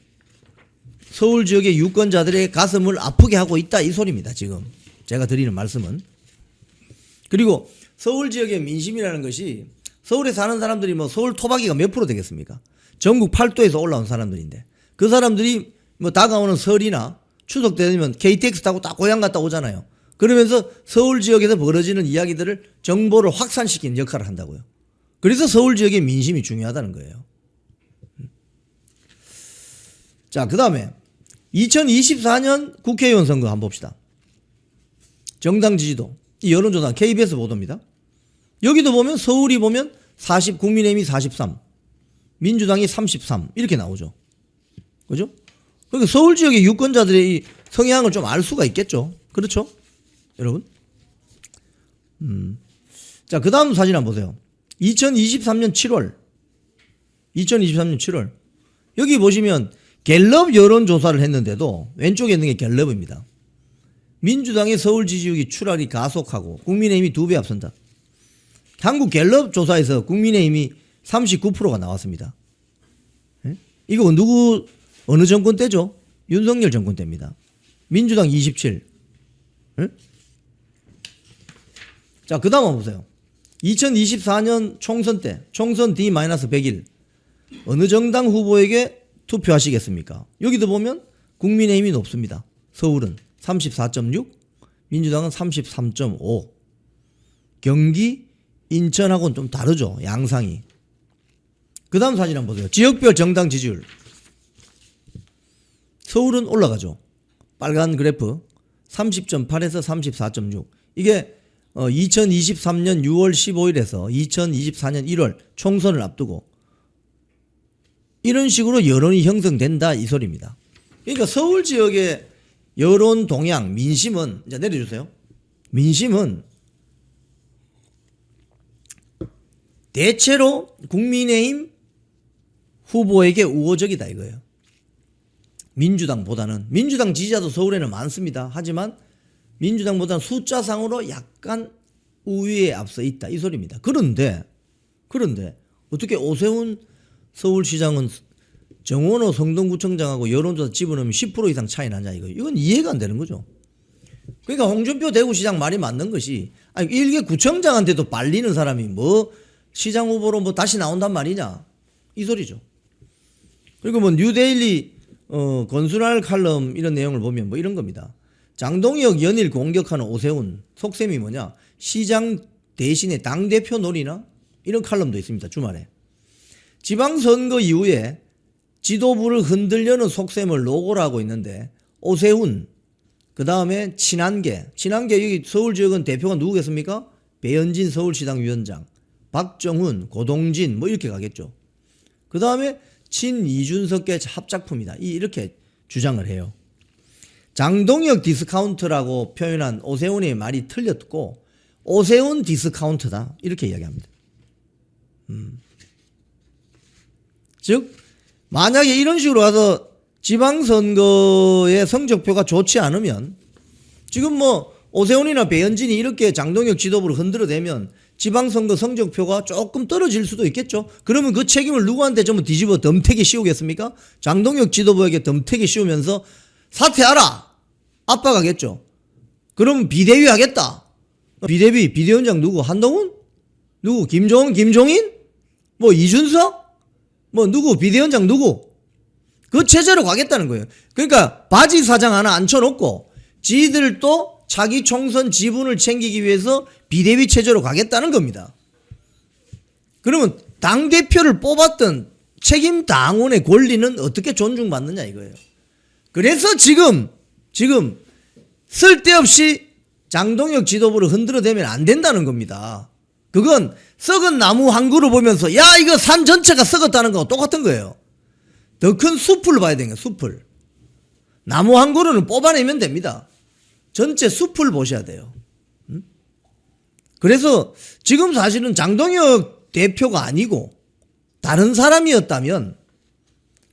A: 서울 지역의 유권자들의 가슴을 아프게 하고 있다 이 소리입니다. 지금 제가 드리는 말씀은. 그리고 서울 지역의 민심이라는 것이 서울에 사는 사람들이 뭐 서울 토박이가 몇 프로 되겠습니까? 전국 8도에서 올라온 사람들인데 그 사람들이 뭐 다가오는 설이나 추석 때 되면 KTX 타고 딱 고향 갔다 오잖아요. 그러면서 서울 지역에서 벌어지는 이야기들을 정보를 확산시키는 역할을 한다고요. 그래서 서울 지역의 민심이 중요하다는 거예요. 자, 그 다음에 2024년 국회의원 선거 한번 봅시다. 정당 지지도. 이 여론조사 KBS 보도입니다. 여기도 보면 서울이 보면 40, 국민의힘이 43, 민주당이 33 이렇게 나오죠. 그죠? 그러니까 서울 지역의 유권자들의 이 성향을 좀 알 수가 있겠죠. 그렇죠? 여러분. 자, 그 다음 사진 한번 보세요. 2023년 7월. 여기 보시면 갤럽 여론조사를 했는데도 왼쪽에 있는 게 갤럽입니다. 민주당의 서울 지지율이 추락이 가속하고 국민의힘이 2배 앞선다. 한국 갤럽 조사에서 국민의힘이 39%가 나왔습니다. 예? 이거 누구 어느 정권 때죠? 윤석열 정권 때입니다. 민주당 27. 예? 자, 그 다음 한번 보세요. 2024년 총선 때 총선 D-100일 어느 정당 후보에게 투표하시겠습니까? 여기도 보면 국민의힘이 높습니다. 서울은 34.6, 민주당은 33.5. 경기, 인천하고는 좀 다르죠. 양상이. 그 다음 사진 한번 보세요. 지역별 정당 지지율. 서울은 올라가죠. 빨간 그래프 30.8에서 34.6. 이게 2023년 6월 15일에서 2024년 1월 총선을 앞두고 이런 식으로 여론이 형성된다 이 소리입니다. 그러니까 서울 지역의 여론 동향, 민심은 이제 내려주세요. 민심은 대체로 국민의힘 후보에게 우호적이다 이거예요. 민주당보다는. 민주당 지지자도 서울에는 많습니다. 하지만 민주당보다는 숫자상으로 약간 우위에 앞서 있다 이 소리입니다. 그런데 어떻게 오세훈 서울시장은 정원호 성동구청장하고 여론조사 집어넣으면 10% 이상 차이 나냐 이거. 이건 이해가 안 되는 거죠. 그러니까 홍준표 대구시장 말이 맞는 것이 아니 일개 구청장한테도 빨리는 사람이 뭐 시장 후보로 뭐 다시 나온단 말이냐 이 소리죠. 그리고 뭐 뉴데일리 건순할 칼럼 이런 내용을 보면 뭐 이런 겁니다. 장동혁 연일 공격하는 오세훈 속셈이 뭐냐 시장 대신에 당대표 놀이나 이런 칼럼도 있습니다. 주말에. 지방선거 이후에 지도부를 흔들려는 속셈을 노고로 하고 있는데 오세훈 그 다음에 친한계 여기 서울 지역은 대표가 누구겠습니까? 배현진 서울시당 위원장 박정훈 고동진 뭐 이렇게 가겠죠. 그 다음에 친이준석계 합작품이다 이렇게 주장을 해요. 장동혁 디스카운트라고 표현한 오세훈의 말이 틀렸고 오세훈 디스카운트다 이렇게 이야기합니다. 즉 만약에 이런 식으로 가서 지방선거의 성적표가 좋지 않으면 지금 뭐 오세훈이나 배현진이 이렇게 장동혁 지도부를 흔들어대면 지방선거 성적표가 조금 떨어질 수도 있겠죠. 그러면 그 책임을 누구한테 전부 뒤집어 덤태기 씌우겠습니까? 장동혁 지도부에게 덤태기 씌우면서 사퇴하라 압박하겠죠. 그럼 비대위 하겠다. 비대위원장 누구? 한동훈? 누구? 김종인? 뭐 이준석? 뭐 누구? 비대위원장 누구? 그 체제로 가겠다는 거예요. 그러니까 바지 사장 하나 앉혀놓고 지들도 자기 총선 지분을 챙기기 위해서 비대위 체제로 가겠다는 겁니다. 그러면 당대표를 뽑았던 책임 당원의 권리는 어떻게 존중받느냐 이거예요. 그래서 지금 쓸데없이 장동혁 지도부를 흔들어대면 안 된다는 겁니다. 그건 썩은 나무 한 그루 보면서 야 이거 산 전체가 썩었다는 거하고 똑같은 거예요. 더 큰 숲을 봐야 되는 거예요. 숲을. 나무 한 그루는 뽑아내면 됩니다. 전체 숲을 보셔야 돼요. 그래서 지금 사실은 장동혁 대표가 아니고 다른 사람이었다면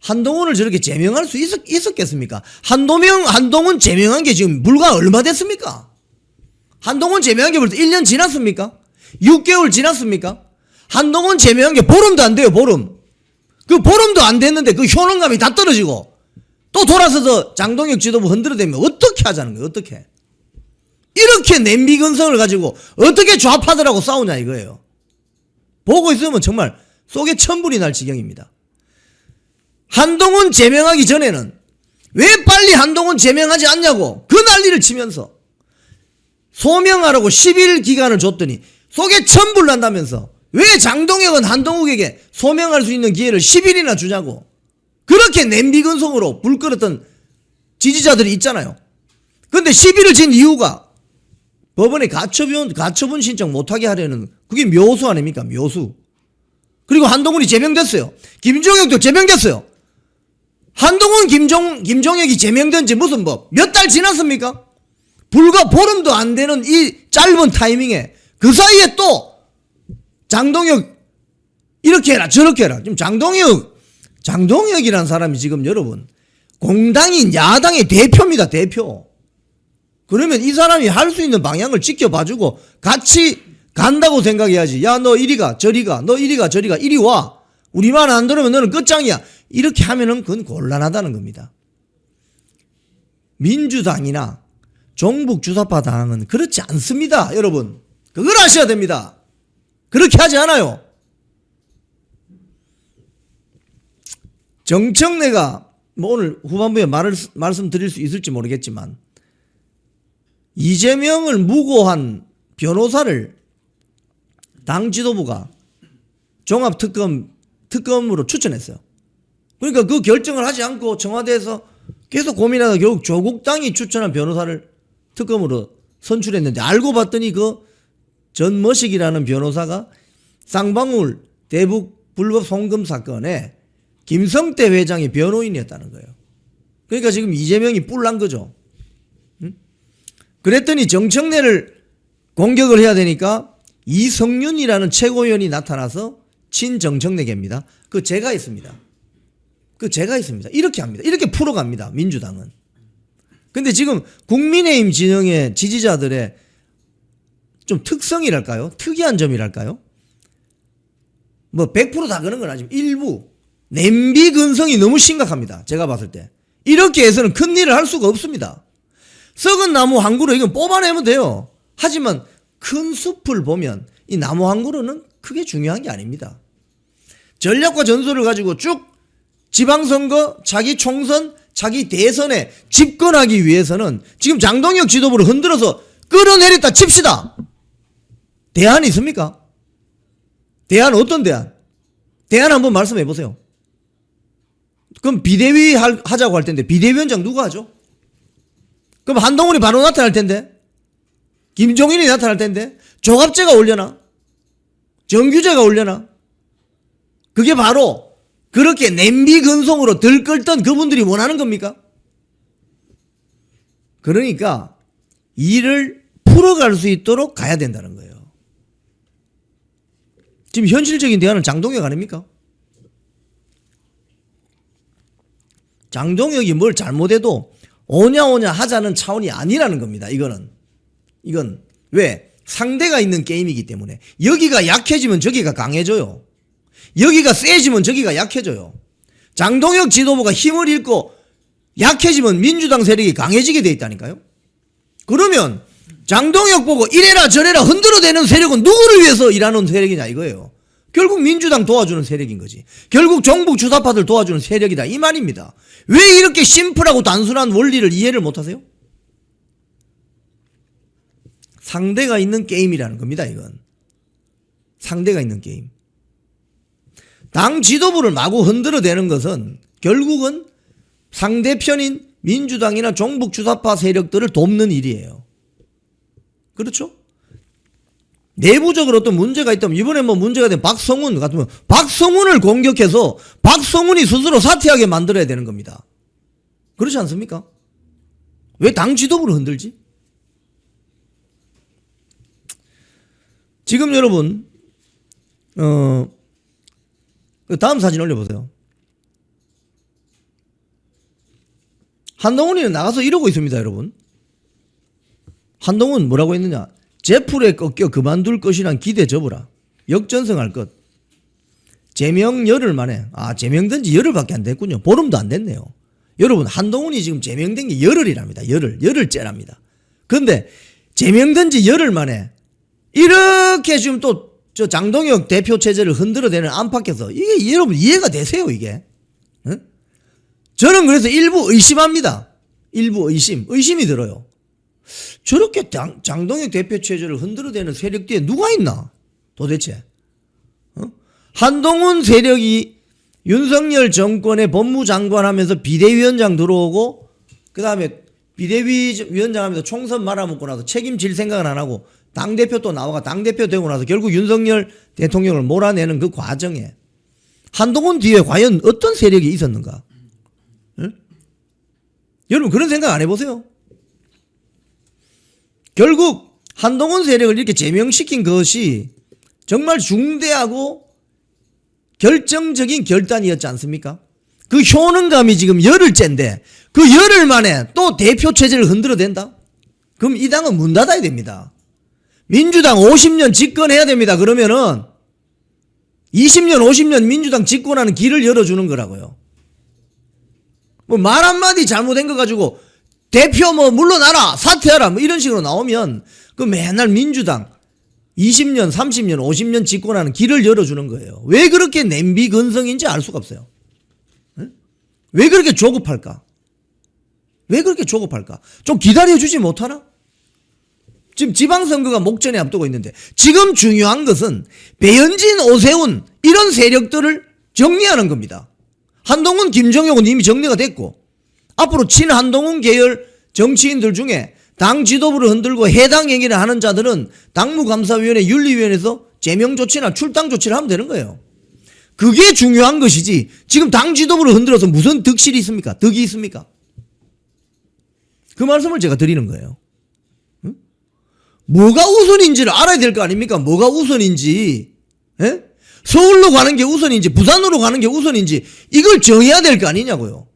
A: 한동훈을 저렇게 제명할 수 있었겠습니까? 한동훈 제명한 게 지금 불과 얼마 됐습니까? 한동훈 제명한 게 벌써 1년 지났습니까? 6개월 지났습니까? 한동훈 제명한 게 보름도 안 돼요, 보름. 그 보름도 안 됐는데 그 효능감이 다 떨어지고 또 돌아서서 장동혁 지도부 흔들어대면 어떻게 하자는 거예요, 어떻게? 이렇게 냄비 근성을 가지고 어떻게 좌파들하고 싸우냐 이거예요. 보고 있으면 정말 속에 천불이 날 지경입니다. 한동훈 제명하기 전에는 왜 빨리 한동훈 제명하지 않냐고 그 난리를 치면서 소명하라고 10일 기간을 줬더니 속에 천불 난다면서 왜 장동혁은 한동욱에게 소명할 수 있는 기회를 10일이나 주냐고 그렇게 냄비근성으로 불 끌었던 지지자들이 있잖아요. 근데 10일을 진 이유가 법원에 가처분 신청 못하게 하려는 그게 묘수 아닙니까? 묘수. 그리고 한동훈이 제명됐어요. 김종혁도 제명됐어요. 한동훈 김종혁이 제명된 지 무슨 몇 달 지났습니까? 불과 보름도 안 되는 이 짧은 타이밍에 그 사이에 또 장동혁 이렇게 해라 저렇게 해라. 지금 장동혁이라는 사람이 지금 여러분 공당인 야당의 대표입니다. 대표. 그러면 이 사람이 할 수 있는 방향을 지켜봐주고 같이 간다고 생각해야지. 야 너 이리 가 저리 가 너 이리 가 저리 가 이리 와. 우리 말 안 들으면 너는 끝장이야. 이렇게 하면은 그건 곤란하다는 겁니다. 민주당이나 종북 주사파 당은 그렇지 않습니다. 여러분 그걸 아셔야 됩니다. 그렇게 하지 않아요. 정청래가 오늘 후반부에 말씀드릴 수 있을지 모르겠지만 이재명을 무고한 변호사를 당 지도부가 종합특검으로 추천했어요. 그러니까 그 결정을 하지 않고 청와대에서 계속 고민하다 결국 조국당이 추천한 변호사를 특검으로 선출했는데 알고 봤더니 그 전머식이라는 변호사가 쌍방울 대북 불법 송금 사건에 김성태 회장의 변호인이었다는 거예요. 그러니까 지금 이재명이 뿔난 거죠. 그랬더니 정청래를 공격을 해야 되니까 이성윤이라는 최고위원이 나타나서 친정청래계입니다. 그 제가 있습니다. 이렇게 합니다. 이렇게 풀어갑니다. 민주당은. 근데 지금 국민의힘 진영의 지지자들의 좀 특성이랄까요? 특이한 점이랄까요? 100% 다 그런 건 아니지만 일부 냄비 근성이 너무 심각합니다. 제가 봤을 때. 이렇게 해서는 큰 일을 할 수가 없습니다. 썩은 나무 한 그루 이건 뽑아내면 돼요. 하지만 큰 숲을 보면 이 나무 한 그루는 크게 중요한 게 아닙니다. 전략과 전술을 가지고 쭉 지방선거, 자기 총선, 자기 대선에 집권하기 위해서는 지금 장동혁 지도부를 흔들어서 끌어내렸다 칩시다. 대안이 있습니까? 대안 어떤 대안? 대안 한번 말씀해 보세요. 그럼 비대위 하자고 할 텐데 비대위원장 누가 하죠? 그럼 한동훈이 바로 나타날 텐데 김종인이 나타날 텐데 조갑제가 올려나? 정규제가 올려나? 그게 바로 그렇게 냄비 근성으로 들끓던 그분들이 원하는 겁니까? 그러니까 일을 풀어갈 수 있도록 가야 된다는 거예요. 지금 현실적인 대안은 장동혁 아닙니까? 장동혁이 뭘 잘못해도 오냐 하자는 차원이 아니라는 겁니다. 이건 왜? 상대가 있는 게임이기 때문에 여기가 약해지면 저기가 강해져요. 여기가 세지면 저기가 약해져요. 장동혁 지도부가 힘을 잃고 약해지면 민주당 세력이 강해지게 돼 있다니까요. 그러면 장동혁 보고 이래라 저래라 흔들어대는 세력은 누구를 위해서 일하는 세력이냐 이거예요. 결국 민주당 도와주는 세력인 거지. 결국 정북 주사파들 도와주는 세력이다 이 말입니다. 왜 이렇게 심플하고 단순한 원리를 이해를 못하세요? 상대가 있는 게임이라는 겁니다. 이건 상대가 있는 게임. 당 지도부를 마구 흔들어대는 것은 결국은 상대편인 민주당이나 종북 주사파 세력들을 돕는 일이에요. 그렇죠? 내부적으로 어떤 문제가 있다면, 이번에 뭐 문제가 된 박성훈 같으면 박성훈을 공격해서 박성훈이 스스로 사퇴하게 만들어야 되는 겁니다. 그렇지 않습니까? 왜 당 지도부를 흔들지? 지금 여러분 다음 사진 올려보세요. 한동훈이는 나가서 이러고 있습니다. 여러분, 한동훈 뭐라고 했느냐. 제풀에 꺾여 그만둘 것이란 기대 접으라. 역전승할 것. 제명 열흘 만에. 제명된 지 열흘밖에 안 됐군요. 보름도 안 됐네요. 여러분, 한동훈이 지금 제명된 게 열흘이랍니다. 열흘째랍니다. 근데 제명된 지 열흘 만에 이렇게 지금 또 저 장동혁 대표 체제를 흔들어대는 안팎에서 이게 여러분 이해가 되세요, 이게? 응? 저는 그래서 일부 의심합니다. 일부 의심이 들어요. 저렇게 장동혁 대표 체제를 흔들어대는 세력 뒤에 누가 있나? 도대체. 한동훈 세력이 윤석열 정권의 법무장관 하면서 비대위원장 들어오고, 그 다음에 비대위원장 하면서 총선 말아먹고 나서 책임질 생각은 안 하고 당대표 또 나와가 당대표 되고 나서 결국 윤석열 대통령을 몰아내는 그 과정에 한동훈 뒤에 과연 어떤 세력이 있었는가? 응? 여러분 그런 생각 안 해보세요? 결국 한동훈 세력을 이렇게 제명시킨 것이 정말 중대하고 결정적인 결단이었지 않습니까? 그 효능감이 지금 열흘째인데 그 열흘 만에 또 대표 체제를 흔들어댄다? 그럼 이 당은 문 닫아야 됩니다. 민주당 50년 집권해야 됩니다. 그러면은 20년 50년 민주당 집권하는 길을 열어주는 거라고요. 뭐 말 한마디 잘못된 거 가지고 대표 뭐 물러나라 사퇴하라 뭐 이런 식으로 나오면 그 맨날 민주당 20년 30년 50년 집권하는 길을 열어주는 거예요. 왜 그렇게 냄비 근성인지 알 수가 없어요. 응? 왜 그렇게 조급할까? 왜 그렇게 조급할까? 좀 기다려주지 못하나? 지금 지방선거가 목전에 앞두고 있는데 지금 중요한 것은 배현진, 오세훈 이런 세력들을 정리하는 겁니다. 한동훈, 김정혁은 이미 정리가 됐고 앞으로 친한동훈 계열 정치인들 중에 당 지도부를 흔들고 해당 얘기를 하는 자들은 당무감사위원회 윤리위원회에서 제명 조치나 출당 조치를 하면 되는 거예요. 그게 중요한 것이지 지금 당 지도부를 흔들어서 무슨 득실이 있습니까? 득이 있습니까? 그 말씀을 제가 드리는 거예요. 뭐가 우선인지를 알아야 될 거 아닙니까? 뭐가 우선인지, 에? 서울로 가는 게 우선인지, 부산으로 가는 게 우선인지, 이걸 정해야 될 거 아니냐고요.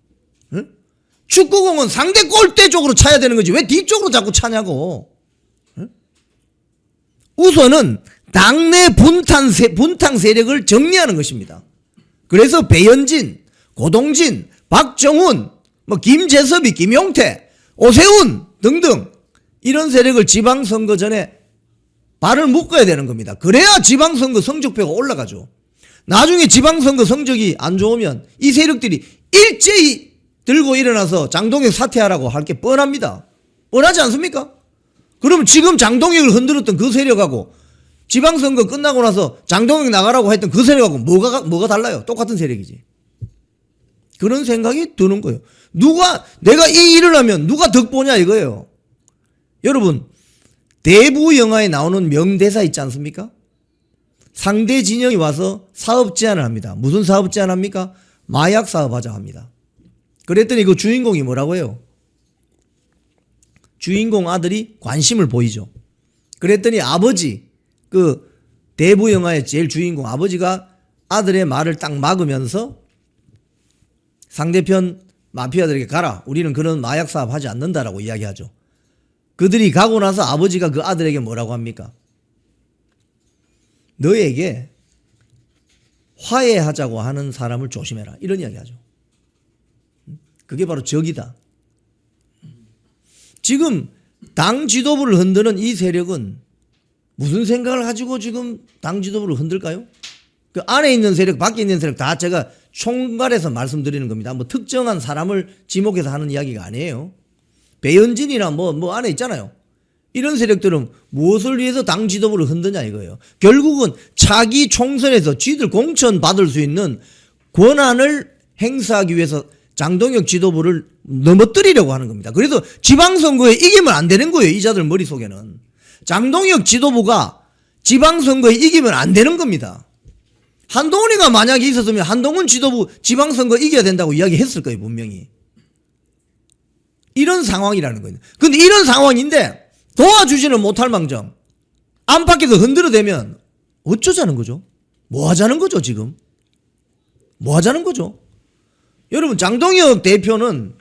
A: 에? 축구공은 상대 골대 쪽으로 차야 되는 거지, 왜 뒤쪽으로 자꾸 차냐고. 에? 우선은 당내 분탕 세력을 정리하는 것입니다. 그래서 배현진, 고동진, 박정훈, 뭐 김재섭이, 김용태, 오세훈 등등 이런 세력을 지방선거 전에 발을 묶어야 되는 겁니다. 그래야 지방선거 성적표가 올라가죠. 나중에 지방선거 성적이 안 좋으면 이 세력들이 일제히 들고 일어나서 장동혁 사퇴하라고 할 게 뻔합니다. 뻔하지 않습니까? 그럼 지금 장동혁을 흔들었던 그 세력하고 지방선거 끝나고 나서 장동혁 나가라고 했던 그 세력하고 뭐가 달라요? 똑같은 세력이지. 그런 생각이 드는 거예요. 내가 이 일을 하면 누가 덕보냐 이거예요. 여러분, 대부 영화에 나오는 명대사 있지 않습니까? 상대 진영이 와서 사업 제안을 합니다. 무슨 사업 제안 합니까? 마약 사업하자 합니다. 그랬더니 그 주인공이 뭐라고 해요? 주인공 아들이 관심을 보이죠. 그랬더니 아버지, 그 대부 영화의 제일 주인공 아버지가 아들의 말을 딱 막으면서 상대편 마피아들에게 가라. 우리는 그런 마약 사업 하지 않는다라고 이야기하죠. 그들이 가고 나서 아버지가 그 아들에게 뭐라고 합니까? 너에게 화해하자고 하는 사람을 조심해라. 이런 이야기 하죠. 그게 바로 적이다. 지금 당 지도부를 흔드는 이 세력은 무슨 생각을 가지고 지금 당 지도부를 흔들까요? 그 안에 있는 세력, 밖에 있는 세력 다 제가 총괄해서 말씀드리는 겁니다. 뭐 특정한 사람을 지목해서 하는 이야기가 아니에요. 배현진이나 뭐 안에 있잖아요. 이런 세력들은 무엇을 위해서 당 지도부를 흔드냐 이거예요. 결국은 차기 총선에서 쥐들 공천 받을 수 있는 권한을 행사하기 위해서 장동혁 지도부를 넘어뜨리려고 하는 겁니다. 그래서 지방선거에 이기면 안 되는 거예요. 이자들 머릿속에는. 장동혁 지도부가 지방선거에 이기면 안 되는 겁니다. 한동훈이가 만약에 있었으면 한동훈 지도부 지방선거 이겨야 된다고 이야기했을 거예요. 분명히. 이런 상황이라는 거예요. 근데 이런 상황인데 도와주지는 못할 망정 안팎에서 흔들어대면 어쩌자는 거죠? 뭐 하자는 거죠 지금? 뭐 하자는 거죠? 여러분 장동혁 대표는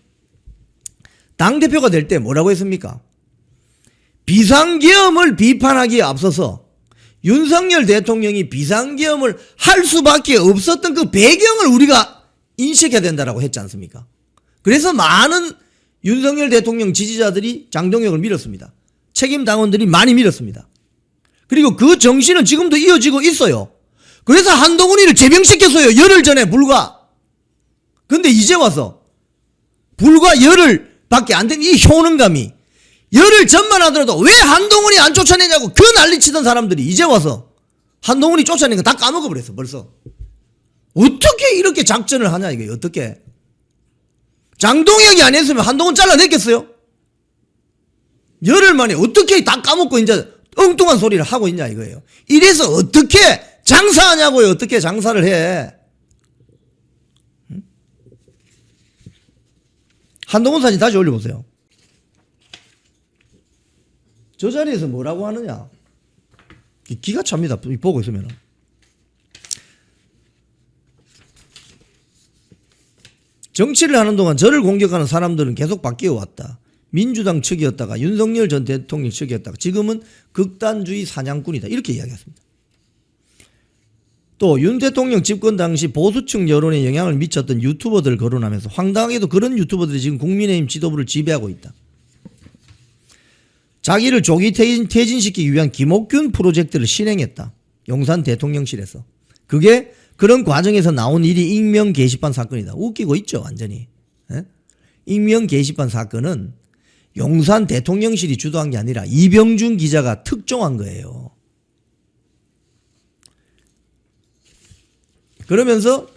A: 당대표가 될 때 뭐라고 했습니까? 비상계엄을 비판하기에 앞서서 윤석열 대통령이 비상계엄을 할 수밖에 없었던 그 배경을 우리가 인식해야 된다고 했지 않습니까? 그래서 많은 윤석열 대통령 지지자들이 장동혁을 밀었습니다. 책임 당원들이 많이 밀었습니다. 그리고 그 정신은 지금도 이어지고 있어요. 그래서 한동훈이를 제명시켰어요. 열흘 전에 불과. 근데 이제 와서 불과 열흘밖에 안 된 이 효능감이 열흘 전만 하더라도 왜 한동훈이 안 쫓아내냐고 그 난리치던 사람들이 이제 와서 한동훈이 쫓아낸 거 다 까먹어버렸어 벌써. 어떻게 이렇게 작전을 하냐 이게 어떻게. 장동혁이 안 했으면 한동훈 잘라냈겠어요? 열흘 만에 어떻게 다 까먹고 이제 엉뚱한 소리를 하고 있냐 이거예요. 이래서 어떻게 장사하냐고요. 어떻게 장사를 해. 한동훈 사진 다시 올려보세요. 저 자리에서 뭐라고 하느냐. 기가 찹니다. 보고 있으면. 정치를 하는 동안 저를 공격하는 사람들은 계속 바뀌어 왔다. 민주당 측이었다가 윤석열 전 대통령 측이었다가 지금은 극단주의 사냥꾼이다. 이렇게 이야기했습니다. 또 윤 대통령 집권 당시 보수층 여론에 영향을 미쳤던 유튜버들을 거론하면서 황당하게도 그런 유튜버들이 지금 국민의힘 지도부를 지배하고 있다. 자기를 조기 퇴진시키기 위한 김옥균 프로젝트를 실행했다. 용산 대통령실에서. 그게 그런 과정에서 나온 일이 익명 게시판 사건이다. 웃기고 있죠 완전히. 에? 익명 게시판 사건은 용산 대통령실이 주도한 게 아니라 이병준 기자가 특종한 거예요. 그러면서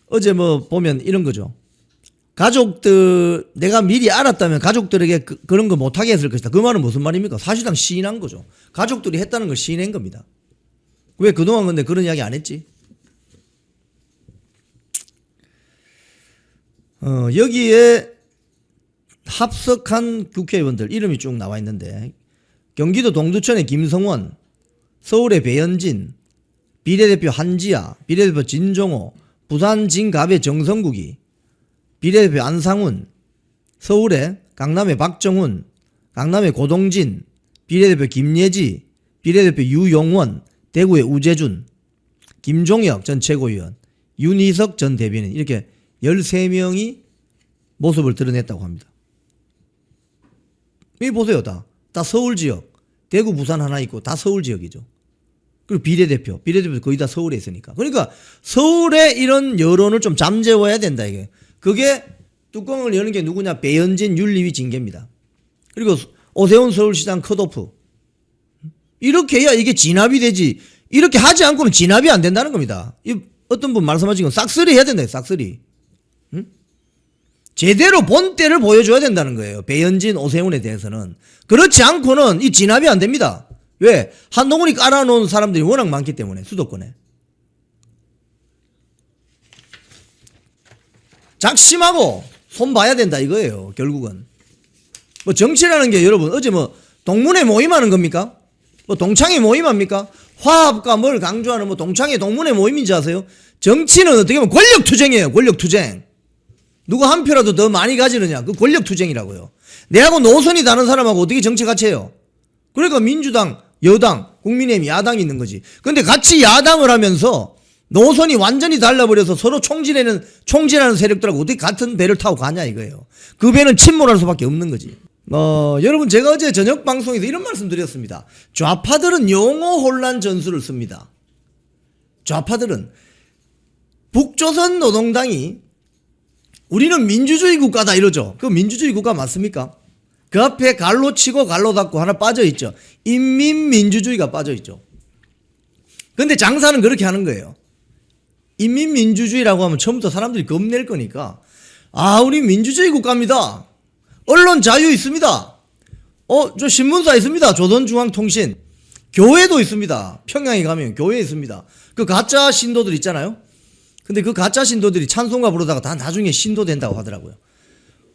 A: 어제 뭐 보면 이런 거죠. 가족들 내가 미리 알았다면 가족들에게 그런 거 못하게 했을 것이다. 그 말은 무슨 말입니까? 사실상 시인한 거죠. 가족들이 했다는 걸 시인한 겁니다. 왜 그동안 근데 그런 이야기 안 했지? 여기에 합석한 국회의원들 이름이 쭉 나와 있는데 경기도 동두천의 김성원, 서울의 배현진, 비례대표 한지아, 비례대표 진종호, 부산 진갑의 정성국이, 비례대표 안상훈, 서울의 강남의 박정훈, 강남의 고동진, 비례대표 김예지, 비례대표 유용원, 대구의 우재준, 김종혁 전 최고위원, 윤희석 전 대변인 이렇게 13명이 모습을 드러냈다고 합니다. 여기 보세요. 다 서울지역. 대구 부산 하나 있고 다 서울지역이죠. 그리고 비례대표 거의 다 서울에 있으니까. 그러니까 서울의 이런 여론을 좀 잠재워야 된다 이게. 그게 뚜껑을 여는 게 누구냐. 배현진 윤리위 징계입니다. 그리고 오세훈 서울시장 컷오프. 이렇게 해야 이게 진압이 되지. 이렇게 하지 않고는 진압이 안 된다는 겁니다. 어떤 분 말씀하신 건 싹쓸이 해야 된다. 싹쓸이. 응? 제대로 본때를 보여줘야 된다는 거예요. 배현진, 오세훈에 대해서는. 그렇지 않고는 이 진압이 안 됩니다. 왜? 한동훈이 깔아놓은 사람들이 워낙 많기 때문에 수도권에. 작심하고 손 봐야 된다 이거예요. 결국은. 뭐 정치라는 게 여러분 어제 뭐 동문회 모임하는 겁니까? 뭐 동창회 모임합니까? 화합과 뭘 강조하는 뭐 동창회 동문회 모임인지 아세요? 정치는 어떻게 보면 권력투쟁이에요. 권력투쟁. 누가 한 표라도 더 많이 가지느냐. 그 권력투쟁이라고요. 내하고 노선이 다른 사람하고 어떻게 정치 같이 해요? 그러니까 민주당, 여당, 국민의힘, 야당이 있는 거지. 근데 같이 야당을 하면서 노선이 완전히 달라버려서 서로 총질하는 세력들하고 어떻게 같은 배를 타고 가냐 이거예요. 그 배는 침몰할 수밖에 없는 거지. 여러분 제가 어제 저녁 방송에서 이런 말씀 드렸습니다. 좌파들은 용어 혼란 전술을 씁니다. 좌파들은 북조선 노동당이 우리는 민주주의 국가다 이러죠. 그 민주주의 국가 맞습니까? 그 앞에 갈로 치고 갈로 닫고 하나 빠져 있죠. 인민민주주의가 빠져 있죠. 근데 장사는 그렇게 하는 거예요. 인민민주주의라고 하면 처음부터 사람들이 겁낼 거니까, 아, 우리 민주주의 국가입니다. 언론 자유 있습니다. 저 신문사 있습니다. 조선중앙통신. 교회도 있습니다. 평양에 가면 교회 있습니다. 그 가짜 신도들 있잖아요. 근데 그 가짜 신도들이 찬송가 부르다가 다 나중에 신도 된다고 하더라고요.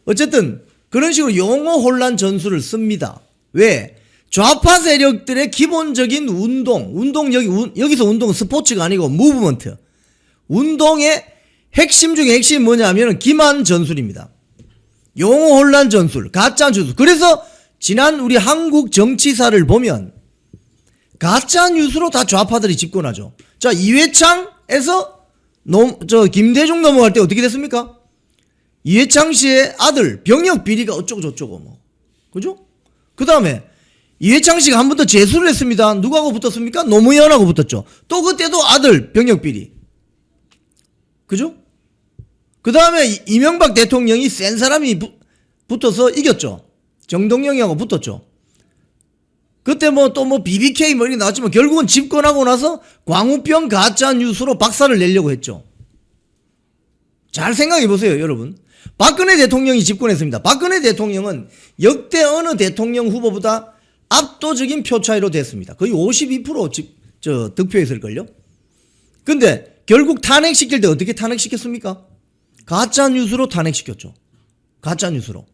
A: 어쨌든 그런 식으로 용어 혼란 전술을 씁니다. 왜? 좌파 세력들의 기본적인 운동 여기서 운동은 스포츠가 아니고 무브먼트. 운동의 핵심 중에 핵심이 뭐냐면 기만 전술입니다. 용어 혼란 전술, 가짜 뉴스. 그래서 지난 우리 한국 정치사를 보면 가짜 뉴스로 다 좌파들이 집권하죠. 자, 이회창에서 김대중 넘어갈 때 어떻게 됐습니까? 이회창 씨의 아들 병역 비리가 어쩌고 저쩌고 뭐. 그죠? 그다음에 이회창 씨가 한 번 더 재수를 했습니다. 누구하고 붙었습니까? 노무현하고 붙었죠. 또 그때도 아들 병역 비리. 그죠? 그다음에 이명박 대통령이 센 사람이 붙어서 이겼죠. 정동영이하고 붙었죠. 그때 BBK 이런 게 나왔지만 결국은 집권하고 나서 광우병 가짜 뉴스로 박살을 내려고 했죠. 잘 생각해 보세요, 여러분. 박근혜 대통령이 집권했습니다. 박근혜 대통령은 역대 어느 대통령 후보보다 압도적인 표 차이로 됐습니다. 거의 52% 득표했을걸요. 근데 결국 탄핵시킬 때 어떻게 탄핵시켰습니까? 가짜 뉴스로 탄핵시켰죠. 가짜 뉴스로.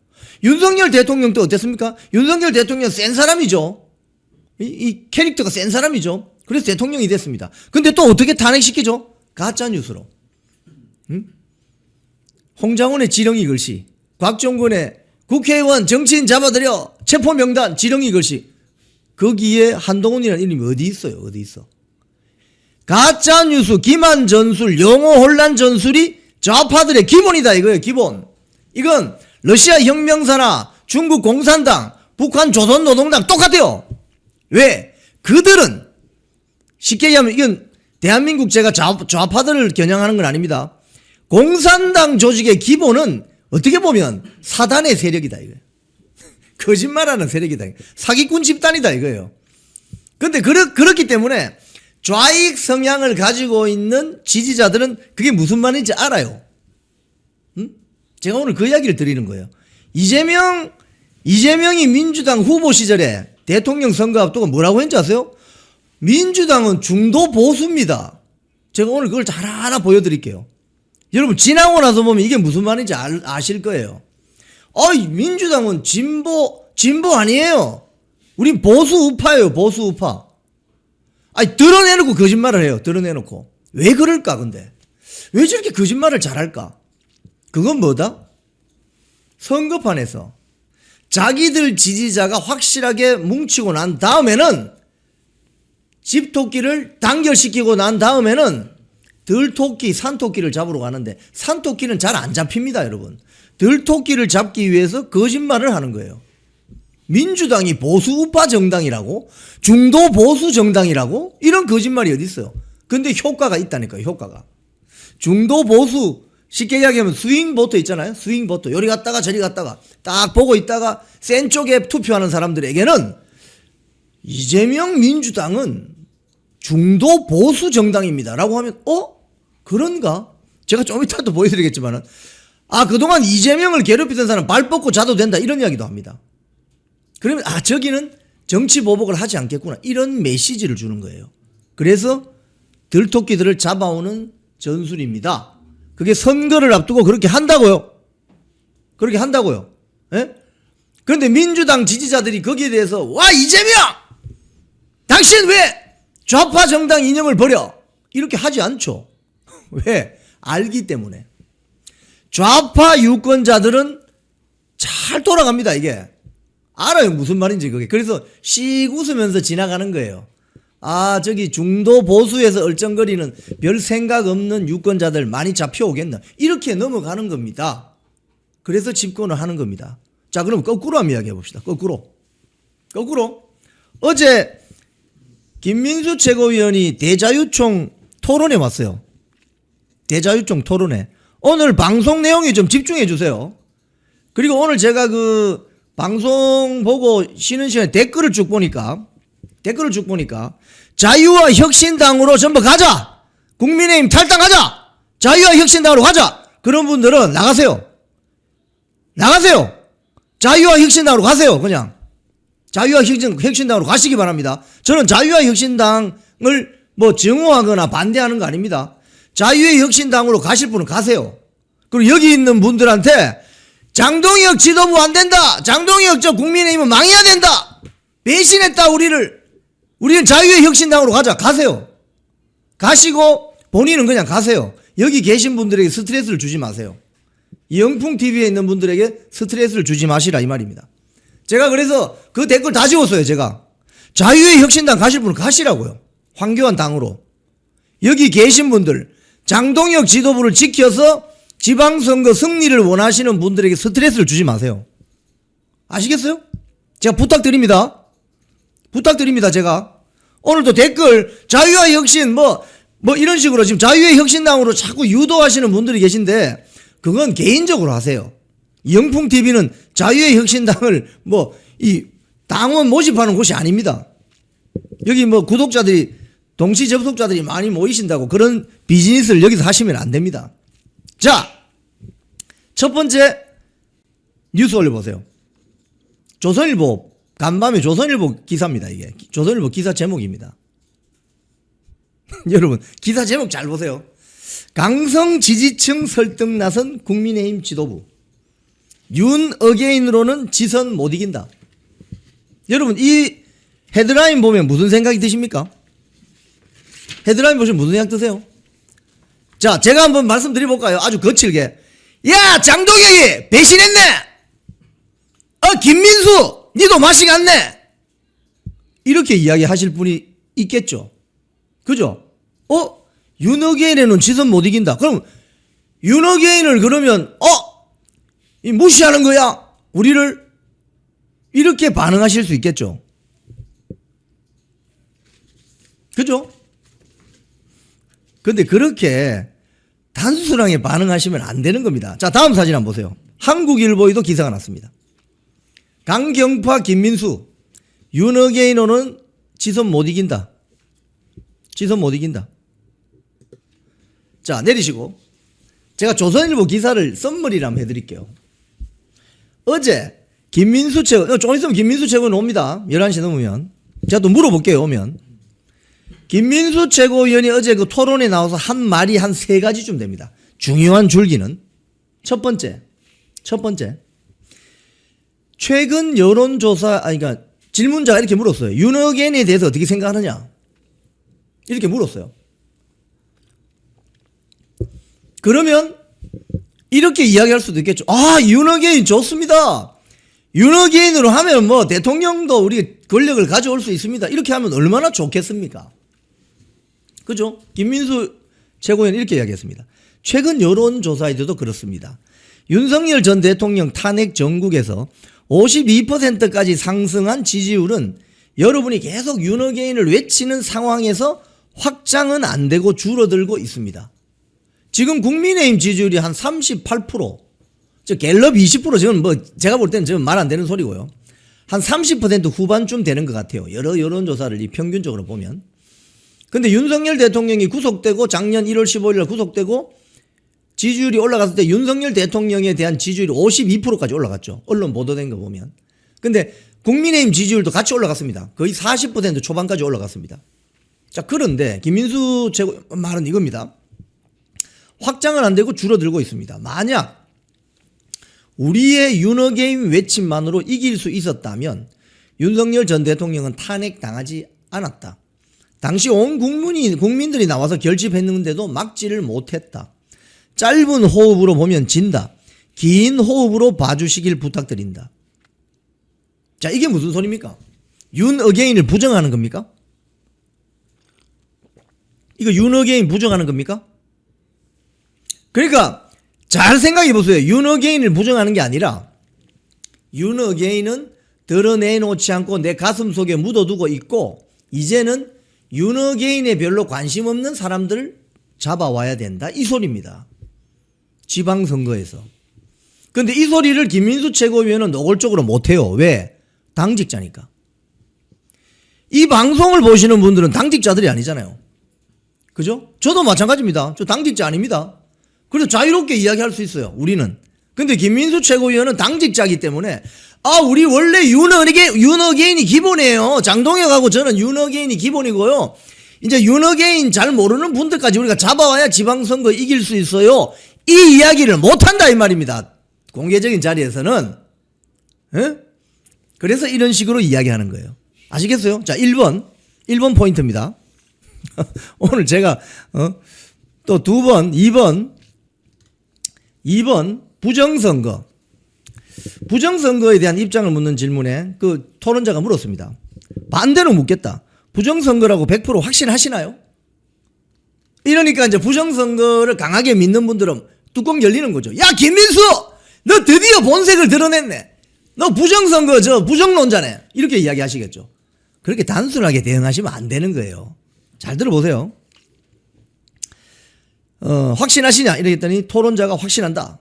A: 윤석열 대통령도 어땠습니까? 윤석열 대통령 센 사람이죠. 이 캐릭터가 센 사람이죠. 그래서 대통령이 됐습니다. 근데 또 어떻게 탄핵시키죠? 가짜 뉴스로. 홍장훈의 지렁이 글씨, 곽종근의 국회의원 정치인 잡아들여 체포명단 지렁이 글씨. 거기에 한동훈이라는 이름이 어디 있어요? 어디 있어? 가짜 뉴스, 기만 전술, 용어 혼란 전술이 좌파들의 기본이다 이거예요. 기본. 이건 러시아 혁명사나 중국 공산당, 북한 조선노동당 똑같아요. 왜? 그들은 쉽게 얘기하면 이건 대한민국 제가 좌파들을 겨냥하는 건 아닙니다. 공산당 조직의 기본은 어떻게 보면 사단의 세력이다 이거예요. 거짓말하는 세력이다. 사기꾼 집단이다 이거예요. 근데 그렇기 때문에 좌익 성향을 가지고 있는 지지자들은 그게 무슨 말인지 알아요. 제가 오늘 그 이야기를 드리는 거예요. 이재명이 민주당 후보 시절에 대통령 선거 앞두고 뭐라고 했는지 아세요? 민주당은 중도 보수입니다. 제가 오늘 그걸 잘 하나 보여드릴게요. 여러분 지나고 나서 보면 이게 무슨 말인지 아실 거예요. 민주당은 진보 아니에요. 우린 보수 우파예요. 보수 우파. 드러내놓고 거짓말을 해요. 드러내놓고. 왜 그럴까 근데? 왜 저렇게 거짓말을 잘할까? 그건 뭐다? 선거판에서 자기들 지지자가 확실하게 뭉치고 난 다음에는 집토끼를 단결시키고 난 다음에는 들토끼, 산토끼를 잡으러 가는데 산토끼는 잘 안 잡힙니다, 여러분. 들토끼를 잡기 위해서 거짓말을 하는 거예요. 민주당이 보수 우파 정당이라고? 중도 보수 정당이라고? 이런 거짓말이 어디 있어요? 근데 효과가 있다니까요, 효과가. 중도 보수, 쉽게 이야기하면 스윙 보트 있잖아요. 스윙 보트. 요리 갔다가 저리 갔다가 딱 보고 있다가 센 쪽에 투표하는 사람들에게는 이재명 민주당은 중도 보수 정당입니다. 라고 하면 그런가? 제가 좀 이따 또 보여드리겠지만은 그동안 이재명을 괴롭히던 사람 발 뻗고 자도 된다. 이런 이야기도 합니다. 그러면 저기는 정치 보복을 하지 않겠구나. 이런 메시지를 주는 거예요. 그래서 들토끼들을 잡아오는 전술입니다. 그게 선거를 앞두고 그렇게 한다고요. 그렇게 한다고요. 예? 그런데 민주당 지지자들이 거기에 대해서 와 이재명! 당신 왜 좌파 정당 이념을 버려? 이렇게 하지 않죠. 왜? 알기 때문에. 좌파 유권자들은 잘 돌아갑니다 이게. 알아요 무슨 말인지 그게. 그래서 씩 웃으면서 지나가는 거예요. 저기 중도 보수에서 얼쩡거리는 별 생각 없는 유권자들 많이 잡혀오겠나. 이렇게 넘어가는 겁니다. 그래서 집권을 하는 겁니다. 자, 그럼 거꾸로 한번 이야기해 봅시다. 거꾸로. 어제 김민수 최고위원이 대자유총 토론에 왔어요. 대자유총 토론회. 오늘 방송 내용에 좀 집중해 주세요. 그리고 오늘 제가 방송 보고 쉬는 시간에 댓글을 쭉 보니까 자유와 혁신당으로 전부 가자. 국민의힘 탈당하자. 자유와 혁신당으로 가자. 그런 분들은 나가세요. 자유와 혁신당으로 가세요. 그냥 자유와 혁신당으로 가시기 바랍니다. 저는 자유와 혁신당을 뭐 증오하거나 반대하는 거 아닙니다. 자유의 혁신당으로 가실 분은 가세요. 그리고 여기 있는 분들한테 장동혁 지도부 안 된다. 장동혁 저 국민의힘은 망해야 된다. 배신했다 우리는 자유의 혁신당으로 가자. 가세요. 가시고 본인은 그냥 가세요. 여기 계신 분들에게 스트레스를 주지 마세요. 영풍TV에 있는 분들에게 스트레스를 주지 마시라 이 말입니다. 제가 그래서 그 댓글 다 지웠어요. 제가 자유의 혁신당 가실 분은 가시라고요. 황교안 당으로. 여기 계신 분들 장동혁 지도부를 지켜서 지방선거 승리를 원하시는 분들에게 스트레스를 주지 마세요. 아시겠어요? 제가 부탁드립니다. 제가 오늘도 댓글 자유와 혁신 뭐 이런 식으로 지금 자유의 혁신당으로 자꾸 유도하시는 분들이 계신데 그건 개인적으로 하세요. 영풍TV는 자유의 혁신당을 이 당원 모집하는 곳이 아닙니다. 여기 구독자들이 동시 접속자들이 많이 모이신다고 그런 비즈니스를 여기서 하시면 안 됩니다. 자, 첫 번째 뉴스 올려보세요. 조선일보 간밤에 조선일보 기사입니다. 이게 조선일보 기사 제목입니다. 여러분 기사 제목 잘 보세요. 강성 지지층 설득 나선 국민의힘 지도부 윤 어게인으로는 지선 못 이긴다. 여러분 이 헤드라인 보면 무슨 생각이 드십니까? 헤드라인 보시면 무슨 생각 드세요? 자, 제가 한번 말씀드려볼까요? 아주 거칠게. 야, 장동혁이 배신했네. 김민수 니도 맛이 갔네. 이렇게 이야기하실 분이 있겠죠. 그죠? 윤어게인에는 지선 못 이긴다. 그럼 윤어게인을 그러면 이 무시하는 거야. 우리를 이렇게 반응하실 수 있겠죠. 그죠? 근데 그렇게 단순하게 반응하시면 안 되는 겁니다. 자, 다음 사진 한번 보세요. 한국일보에도 기사가 났습니다. 강경파 김민수 윤어게인으로는 지선 못 이긴다. 자, 내리시고 제가 조선일보 기사를 썸머리를 한번 해드릴게요. 어제 김민수 최고, 좀 있으면 김민수 최고는 옵니다. 11시 넘으면 제가 또 물어볼게요. 오면 김민수 최고위원이 어제 그 토론에 나와서 한 말이 한 3가지쯤 됩니다. 중요한 줄기는 첫 번째 최근 여론조사 그러니까 질문자가 이렇게 물었어요. 윤어게인에 대해서 어떻게 생각하느냐 이렇게 물었어요. 그러면 이렇게 이야기할 수도 있겠죠. 윤어게인 좋습니다. 윤어게인으로 하면 대통령도 우리 권력을 가져올 수 있습니다. 이렇게 하면 얼마나 좋겠습니까? 그죠? 김민수 최고위원 이렇게 이야기했습니다. 최근 여론조사에도 그렇습니다. 윤석열 전 대통령 탄핵 전국에서 52%까지 상승한 지지율은 여러분이 계속 윤어게인을 외치는 상황에서 확장은 안 되고 줄어들고 있습니다. 지금 국민의힘 지지율이 한 38%, 저 갤럽 20% 지금 제가 볼 때는 지금 말 안 되는 소리고요. 한 30% 후반쯤 되는 것 같아요. 여러 여론조사를 평균적으로 보면. 근데 윤석열 대통령이 구속되고 작년 1월 15일 날 구속되고 지지율이 올라갔을 때 윤석열 대통령에 대한 지지율이 52%까지 올라갔죠. 언론 보도된 거 보면. 근데 국민의힘 지지율도 같이 올라갔습니다. 거의 40% 초반까지 올라갔습니다. 자, 그런데 김민수 최고 말은 이겁니다. 확장은 안 되고 줄어들고 있습니다. 만약 우리의 윤어게인 외침만으로 이길 수 있었다면 윤석열 전 대통령은 탄핵당하지 않았다. 당시 온 국민들이 나와서 결집했는데도 막지를 못했다. 짧은 호흡으로 보면 진다. 긴 호흡으로 봐주시길 부탁드린다. 자, 이게 무슨 소리입니까? 윤어게인을 부정하는 겁니까? 이거 윤어게인 부정하는 겁니까? 그러니까 잘 생각해 보세요. 윤어게인을 부정하는 게 아니라 윤어게인은 드러내놓지 않고 내 가슴 속에 묻어두고 있고 이제는 윤어게인에 별로 관심 없는 사람들을 잡아와야 된다. 이 소리입니다. 지방선거에서. 근데 이 소리를 김민수 최고위원은 노골적으로 못해요. 왜? 당직자니까. 이 방송을 보시는 분들은 당직자들이 아니잖아요. 그죠? 저도 마찬가지입니다. 저 당직자 아닙니다. 그래서 자유롭게 이야기할 수 있어요. 우리는. 근데 김민수 최고위원은 당직자이기 때문에 우리 원래 윤어게인이 기본이에요. 장동혁하고 저는 윤어게인이 기본이고요. 이제 윤어게인 잘 모르는 분들까지 우리가 잡아와야 지방선거 이길 수 있어요. 이 이야기를 못한다 이 말입니다. 공개적인 자리에서는. 에? 그래서 이런 식으로 이야기하는 거예요. 아시겠어요? 자, 1번 포인트입니다. 오늘 제가 또 2번 부정선거. 부정선거에 대한 입장을 묻는 질문에 그 토론자가 물었습니다. 반대로 묻겠다. 부정선거라고 100% 확신하시나요? 이러니까 이제 부정선거를 강하게 믿는 분들은 뚜껑 열리는 거죠. 야, 김민수! 너 드디어 본색을 드러냈네. 너 부정선거 부정론자네. 이렇게 이야기하시겠죠. 그렇게 단순하게 대응하시면 안 되는 거예요. 잘 들어보세요. 확신하시냐? 이랬더니 토론자가 확신한다.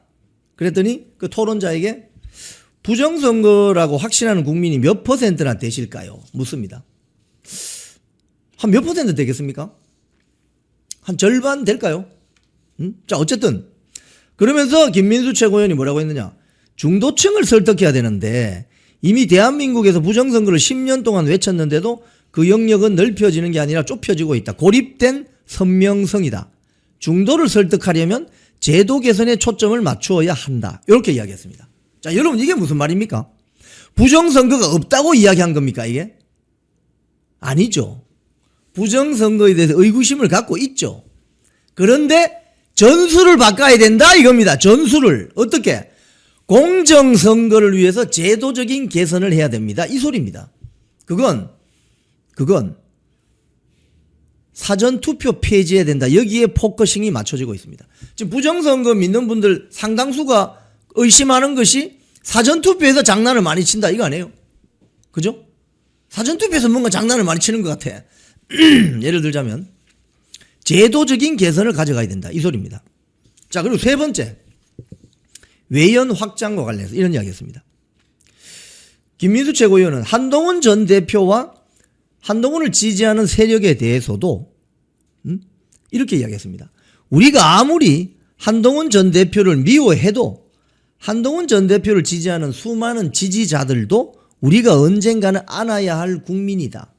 A: 그랬더니 그 토론자에게 부정선거라고 확신하는 국민이 몇 %나 되실까요? 묻습니다. 한 몇 % 되겠습니까? 한 절반 될까요? 자, 어쨌든 그러면서 김민수 최고위원이 뭐라고 했느냐? 중도층을 설득해야 되는데 이미 대한민국에서 부정선거를 10년 동안 외쳤는데도 그 영역은 넓혀지는 게 아니라 좁혀지고 있다. 고립된 선명성이다. 중도를 설득하려면 제도 개선에 초점을 맞추어야 한다. 이렇게 이야기했습니다. 자, 여러분 이게 무슨 말입니까? 부정선거가 없다고 이야기한 겁니까 이게? 아니죠. 부정선거에 대해서 의구심을 갖고 있죠. 그런데 전술을 바꿔야 된다 이겁니다. 전술을. 어떻게? 공정선거를 위해서 제도적인 개선을 해야 됩니다. 이 소리입니다. 그건 사전투표 폐지해야 된다. 여기에 포커싱이 맞춰지고 있습니다. 지금 부정선거 믿는 분들 상당수가 의심하는 것이 사전투표에서 장난을 많이 친다 이거 아니에요? 그죠? 사전투표에서 뭔가 장난을 많이 치는 것 같아. 예를 들자면 제도적인 개선을 가져가야 된다 이 소리입니다. 자, 그리고 세 번째 외연 확장과 관련해서 이런 이야기 했습니다. 김민수 최고위원은 한동훈 전 대표와 한동훈을 지지하는 세력에 대해서도 이렇게 이야기했습니다. 우리가 아무리 한동훈 전 대표를 미워해도 한동훈 전 대표를 지지하는 수많은 지지자들도 우리가 언젠가는 안아야 할 국민이다.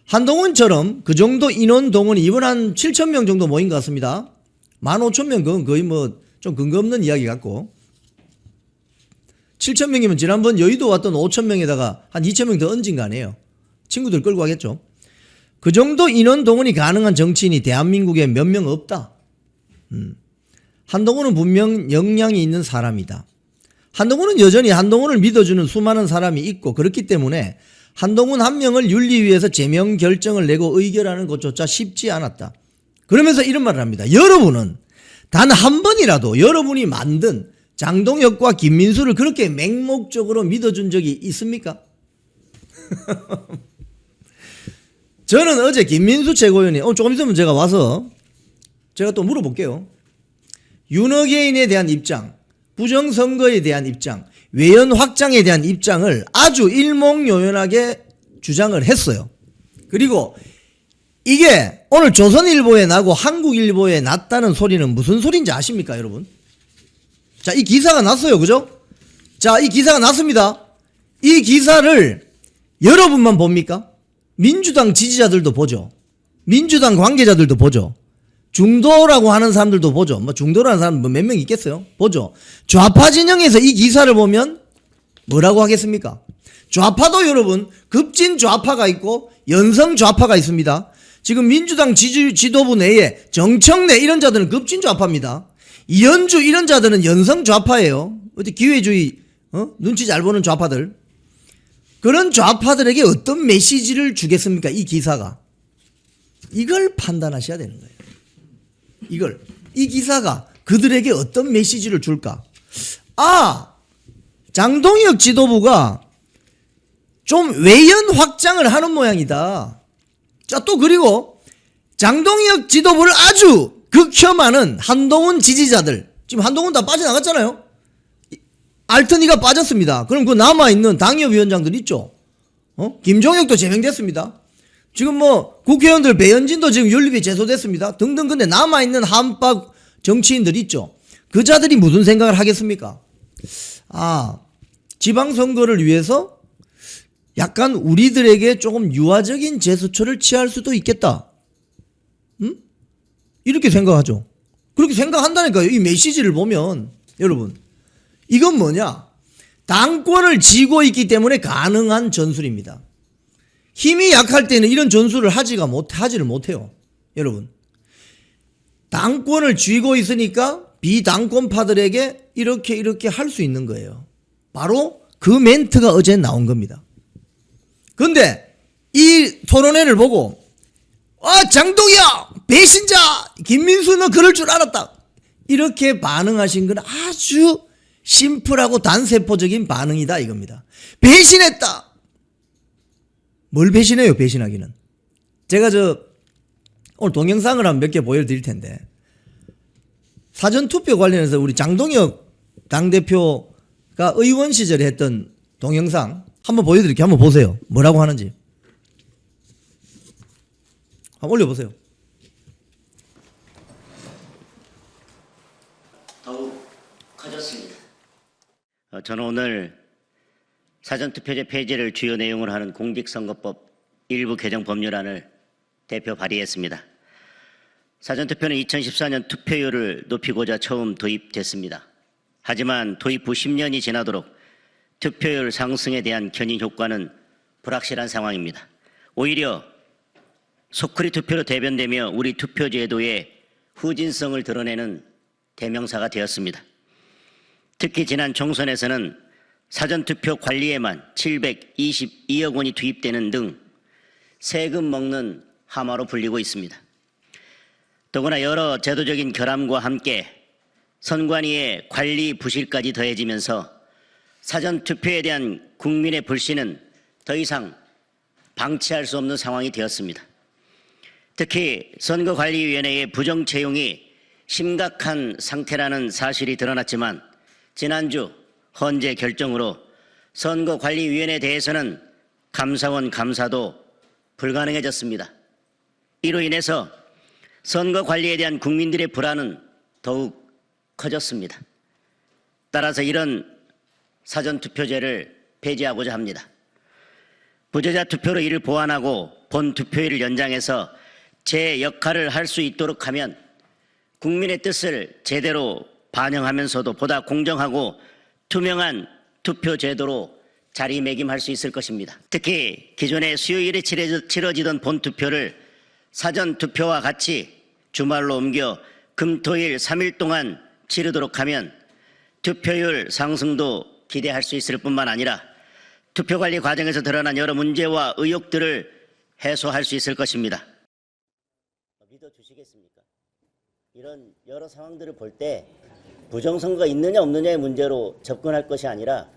A: 한동훈처럼 그 정도 인원 동원이 이번 한 7,000명 정도 모인 것 같습니다. 15,000명 그건 거의 뭐 좀 근거 없는 이야기 같고 7,000명이면 지난번 여의도 왔던 5,000명에다가 한 2,000명 더 얹은 거 아니에요. 친구들 끌고 가겠죠. 그 정도 인원 동원이 가능한 정치인이 대한민국에 몇 명 없다. 한동훈은 분명 역량이 있는 사람이다. 한동훈은 여전히 한동훈을 믿어주는 수많은 사람이 있고 그렇기 때문에 한동훈 한 명을 윤리위에서 제명 결정을 내고 의결하는 것조차 쉽지 않았다. 그러면서 이런 말을 합니다. 여러분은 단 한 번이라도 여러분이 만든 장동혁과 김민수를 그렇게 맹목적으로 믿어준 적이 있습니까? 저는 어제 김민수 최고위원이 조금 있으면 제가 와서 제가 또 물어볼게요. 윤어게인에 대한 입장, 부정선거에 대한 입장, 외연 확장에 대한 입장을 아주 일목요연하게 주장을 했어요. 그리고 이게 오늘 조선일보에 나고 한국일보에 났다는 소리는 무슨 소리인지 아십니까 여러분? 자, 이 기사가 났어요. 그죠? 자, 이 기사가 났습니다. 이 기사를 여러분만 봅니까? 민주당 지지자들도 보죠. 민주당 관계자들도 보죠. 중도라고 하는 사람들도 보죠. 뭐 중도라는 사람 몇 명 있겠어요? 보죠. 좌파 진영에서 이 기사를 보면 뭐라고 하겠습니까? 좌파도 여러분 급진 좌파가 있고 연성 좌파가 있습니다. 지금 민주당 지도부 내에 정청래 이런 자들은 급진 좌파입니다. 이현주 이런 자들은 연성 좌파예요. 어디 기회주의 눈치 잘 보는 좌파들. 그런 좌파들에게 어떤 메시지를 주겠습니까? 이 기사가. 이걸 판단하셔야 되는 거예요. 이 기사가 그들에게 어떤 메시지를 줄까? 장동혁 지도부가 좀 외연 확장을 하는 모양이다. 자, 또 그리고 장동혁 지도부를 아주 극혐하는 한동훈 지지자들, 지금 한동훈 다 빠져나갔잖아요. 알트니가 빠졌습니다. 그럼 그 남아있는 당협위원장들 있죠. 김종혁도 제명됐습니다. 지금 뭐 국회의원들 배현진도 지금 연립이 제소됐습니다. 등등. 근데 남아있는 한박 정치인들 있죠. 그 자들이 무슨 생각을 하겠습니까? 지방선거를 위해서 약간 우리들에게 조금 유화적인 제스처를 취할 수도 있겠다. 이렇게 생각하죠. 그렇게 생각한다니까요. 이 메시지를 보면. 여러분, 이건 뭐냐? 당권을 쥐고 있기 때문에 가능한 전술입니다. 힘이 약할 때는 이런 전술을 하지를 못해요. 여러분, 당권을 쥐고 있으니까 비당권파들에게 이렇게 할 수 있는 거예요. 바로 그 멘트가 어제 나온 겁니다. 근데 이 토론회를 보고 장동혁 배신자, 김민수는 그럴 줄 알았다, 이렇게 반응하신 건 아주 심플하고 단세포적인 반응이다 이겁니다. 배신했다. 뭘 배신해요? 배신하기는. 제가 오늘 동영상을 한 몇 개 보여드릴 텐데, 사전투표 관련해서 우리 장동혁 당대표가 의원 시절에 했던 동영상 한번 보여드릴게요. 한번 보세요. 뭐라고 하는지. 한번 올려보세요.
B: 더욱 커졌습니다. 저는 오늘 사전투표제 폐지를 주요 내용으로 하는 공직선거법 일부 개정 법률안을 대표 발의했습니다. 사전투표는 2014년 투표율을 높이고자 처음 도입됐습니다. 하지만 도입 후 10년이 지나도록 투표율 상승에 대한 견인 효과는 불확실한 상황입니다. 오히려 소쿠리 투표로 대변되며 우리 투표제도의 후진성을 드러내는 대명사가 되었습니다. 특히 지난 총선에서는 사전투표 관리에만 722억 원이 투입되는 등 세금 먹는 하마로 불리고 있습니다. 더구나 여러 제도적인 결함과 함께 선관위의 관리 부실까지 더해지면서 사전투표에 대한 국민의 불신은 더 이상 방치할 수 없는 상황이 되었습니다. 특히 선거관리위원회의 부정 채용이 심각한 상태라는 사실이 드러났지만 지난주 헌재 결정으로 선거관리위원회에 대해서는 감사원 감사도 불가능해졌습니다. 이로 인해서 선거관리에 대한 국민들의 불안은 더욱 커졌습니다. 따라서 이런 사전투표제를 폐지하고자 합니다. 부재자 투표로 이를 보완하고 본 투표일을 연장해서 제 역할을 할 수 있도록 하면 국민의 뜻을 제대로 반영하면서도 보다 공정하고 투명한 투표 제도로 자리매김할 수 있을 것입니다. 특히 기존에 수요일에 치러지던 본투표를 사전투표와 같이 주말로 옮겨 금토일 3일 동안 치르도록 하면 투표율 상승도 기대할 수 있을 뿐만 아니라 투표관리 과정에서 드러난 여러 문제와 의혹들을 해소할 수 있을 것입니다. 믿어주시겠습니까? 이런 여러 상황들을 볼 때 부정선거가 있느냐 없느냐의 문제로 접근할 것이 아니라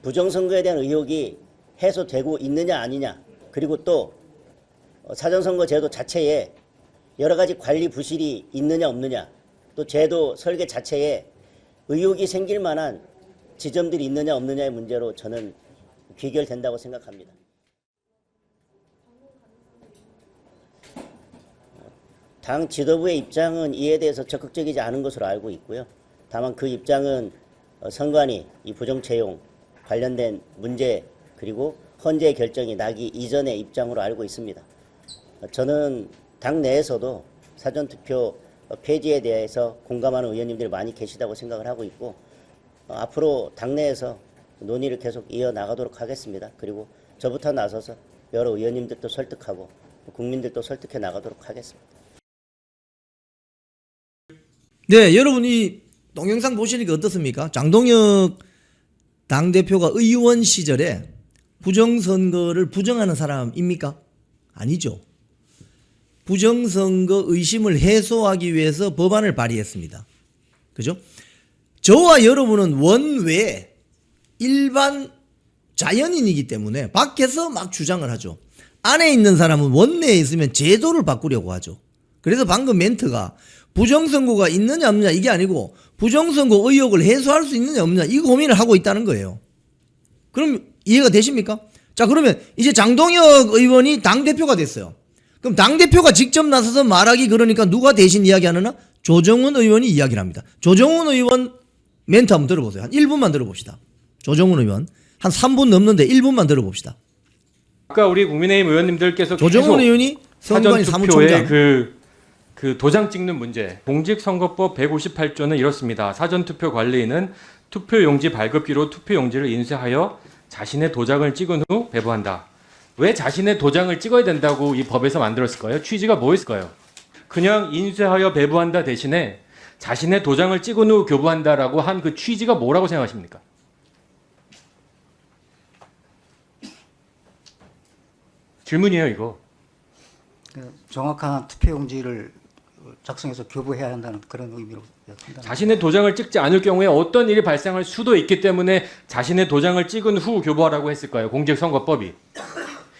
B: 부정선거에 대한 의혹이 해소되고 있느냐 아니냐, 그리고 또 사전선거 제도 자체에 여러 가지 관리 부실이 있느냐 없느냐, 또 제도 설계 자체에 의혹이 생길 만한 지점들이 있느냐 없느냐의 문제로 저는 귀결된다고 생각합니다. 당 지도부의 입장은 이에 대해서 적극적이지 않은 것으로 알고 있고요. 다만 그 입장은 선관위 이 부정채용 관련된 문제 그리고 헌재 결정이 나기 이전의 입장으로 알고 있습니다. 저는 당 내에서도 사전투표 폐지에 대해서 공감하는 의원님들이 많이 계시다고 생각을 하고 있고 앞으로 당내에서 논의를 계속 이어나가도록 하겠습니다. 그리고 저부터 나서서 여러 의원님들도 설득하고 국민들도 설득해 나가도록 하겠습니다.
A: 네, 여러분 이 동영상 보시니까 어떻습니까? 장동혁 당대표가 의원 시절에 부정선거를 부정하는 사람입니까? 아니죠. 부정선거 의심을 해소하기 위해서 법안을 발의했습니다. 그죠? 저와 여러분은 원외 일반 자연인이기 때문에 밖에서 막 주장을 하죠. 안에 있는 사람은 원내에 있으면 제도를 바꾸려고 하죠. 그래서 방금 멘트가 부정선거가 있느냐 없느냐 이게 아니고 부정선거 의혹을 해소할 수 있느냐 없느냐 이 고민을 하고 있다는 거예요. 그럼 이해가 되십니까? 자, 그러면 이제 장동혁 의원이 당대표가 됐어요. 그럼 당대표가 직접 나서서 말하기 그러니까 누가 대신 이야기하느냐? 조정훈 의원이 이야기를 합니다. 조정훈 의원 멘트 한번 들어보세요. 한 1분만 들어봅시다. 조정훈 의원 한 3분 넘는데 1분만 들어봅시다.
C: 아까 우리 국민의힘 의원님들께서
A: 조정훈 의원이 선관위 사무총장
C: 그 도장 찍는 문제, 공직선거법 158조는 이렇습니다. 사전투표 관리인은 투표용지 발급기로 투표용지를 인쇄하여 자신의 도장을 찍은 후 배부한다. 왜 자신의 도장을 찍어야 된다고 이 법에서 만들었을까요? 취지가 뭐였을까요? 그냥 인쇄하여 배부한다 대신에 자신의 도장을 찍은 후 교부한다라고 한 그 취지가 뭐라고 생각하십니까? 질문이에요, 이거.
D: 정확한 투표용지를 작성해서 교부해야 한다는 그런 의미로 판단합니다.
C: 자신의 도장을 찍지 않을 경우에 어떤 일이 발생할 수도 있기 때문에 자신의 도장을 찍은 후 교부하라고 했을까요? 공직선거법이.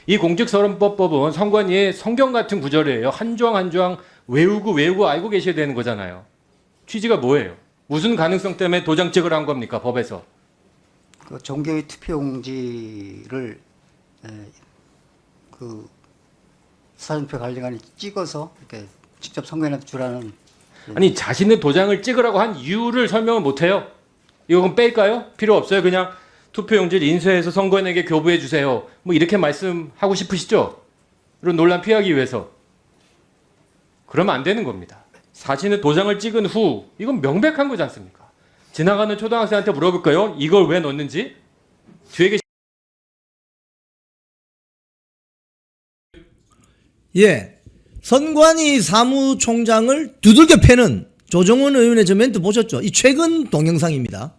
C: 이 공직선거법은 선관위의 성경 같은 구절이에요. 한 조항 한 조항 외우고 알고 계셔야 되는 거잖아요. 취지가 뭐예요? 무슨 가능성 때문에 도장 찍으라 한 겁니까? 법에서.
D: 그 종교의 투표용지를 그 사전투표 관리관이 찍어서 이렇게 직접 선관위한테 주라는.
C: 아니 자신의 도장을 찍으라고 한 이유를 설명을 못해요. 이건 뺄까요? 필요 없어요. 그냥 투표용지를 인쇄해서 선관위에게 교부해 주세요. 뭐 이렇게 말씀하고 싶으시죠? 이런 논란 피하기 위해서. 그러면 안 되는 겁니다. 자신의 도장을 찍은 후 이건 명백한 거지 않습니까? 지나가는 초등학생한테 물어볼까요? 이걸 왜 넣는지? 뒤에 계신
A: 예. 선관위 사무총장을 두들겨 패는 조정훈 의원의 저 멘트 보셨죠? 이 최근 동영상입니다.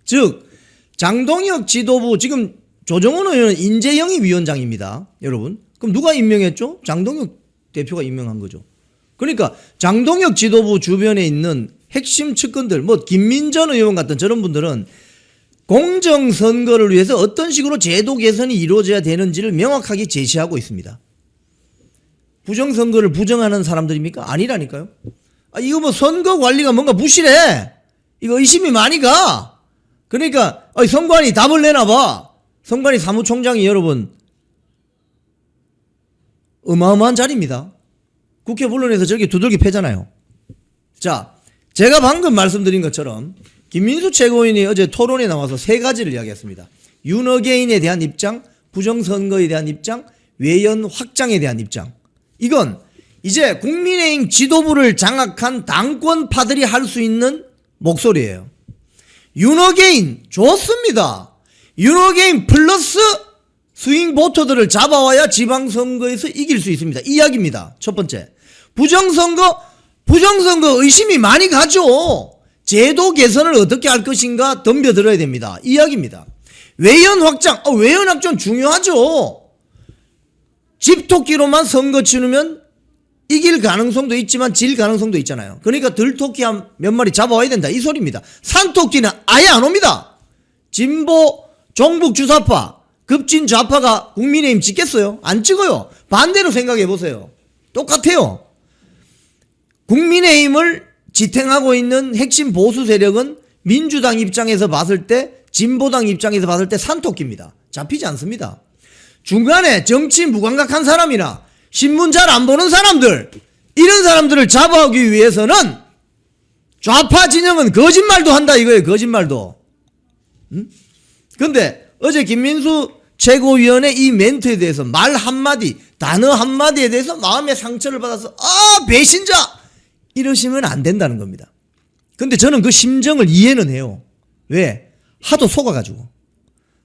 A: 즉 장동혁 지도부 지금 조정훈 의원은 인재영입 위원장입니다. 여러분. 그럼 누가 임명했죠? 장동혁 대표가 임명한 거죠. 그러니까 장동혁 지도부 주변에 있는 핵심 측근들 뭐 김민전 의원 같은 저런 분들은 공정선거를 위해서 어떤 식으로 제도 개선이 이루어져야 되는지를 명확하게 제시하고 있습니다. 부정선거를 부정하는 사람들입니까? 아니라니까요. 이거 뭐 선거 관리가 뭔가 부실해. 이거 의심이 많이 가. 그러니까 선관위 답을 내놔봐. 선관위 사무총장이 여러분 어마어마한 자리입니다. 국회 본론에서 저렇게 두들겨 패잖아요. 자, 제가 방금 말씀드린 것처럼 김민수 최고위원이 어제 토론에 나와서 세 가지를 이야기했습니다. 윤어게인에 대한 입장, 부정선거에 대한 입장, 외연 확장에 대한 입장. 이건 이제 국민의힘 지도부를 장악한 당권파들이 할 수 있는 목소리예요. 윤어게인 좋습니다. 윤어게인 플러스 스윙 보터들을 잡아와야 지방선거에서 이길 수 있습니다. 이 이야기입니다. 첫 번째. 부정선거 의심이 많이 가죠. 제도 개선을 어떻게 할 것인가 덤벼들어야 됩니다. 이 이야기입니다. 외연 확장 중요하죠. 집토끼로만 선거 치르면 이길 가능성도 있지만 질 가능성도 있잖아요. 그러니까 들토끼 한 몇 마리 잡아와야 된다 이 소리입니다. 산토끼는 아예 안 옵니다. 진보 종북 주사파 급진 좌파가 국민의힘 찍겠어요? 안 찍어요. 반대로 생각해 보세요. 똑같아요. 국민의힘을 지탱하고 있는 핵심 보수 세력은 민주당 입장에서 봤을 때 진보당 입장에서 봤을 때 산토끼입니다. 잡히지 않습니다. 중간에 정치 무감각한 사람이나 신문 잘 안 보는 사람들 이런 사람들을 잡아오기 위해서는 좌파 진영은 거짓말도 한다 이거예요. 거짓말도. 근데 어제 김민수 최고위원의 이 멘트에 대해서 말 한마디 단어 한마디에 대해서 마음의 상처를 받아서 배신자 이러시면 안 된다는 겁니다. 근데 저는 그 심정을 이해는 해요. 왜? 하도 속아가지고.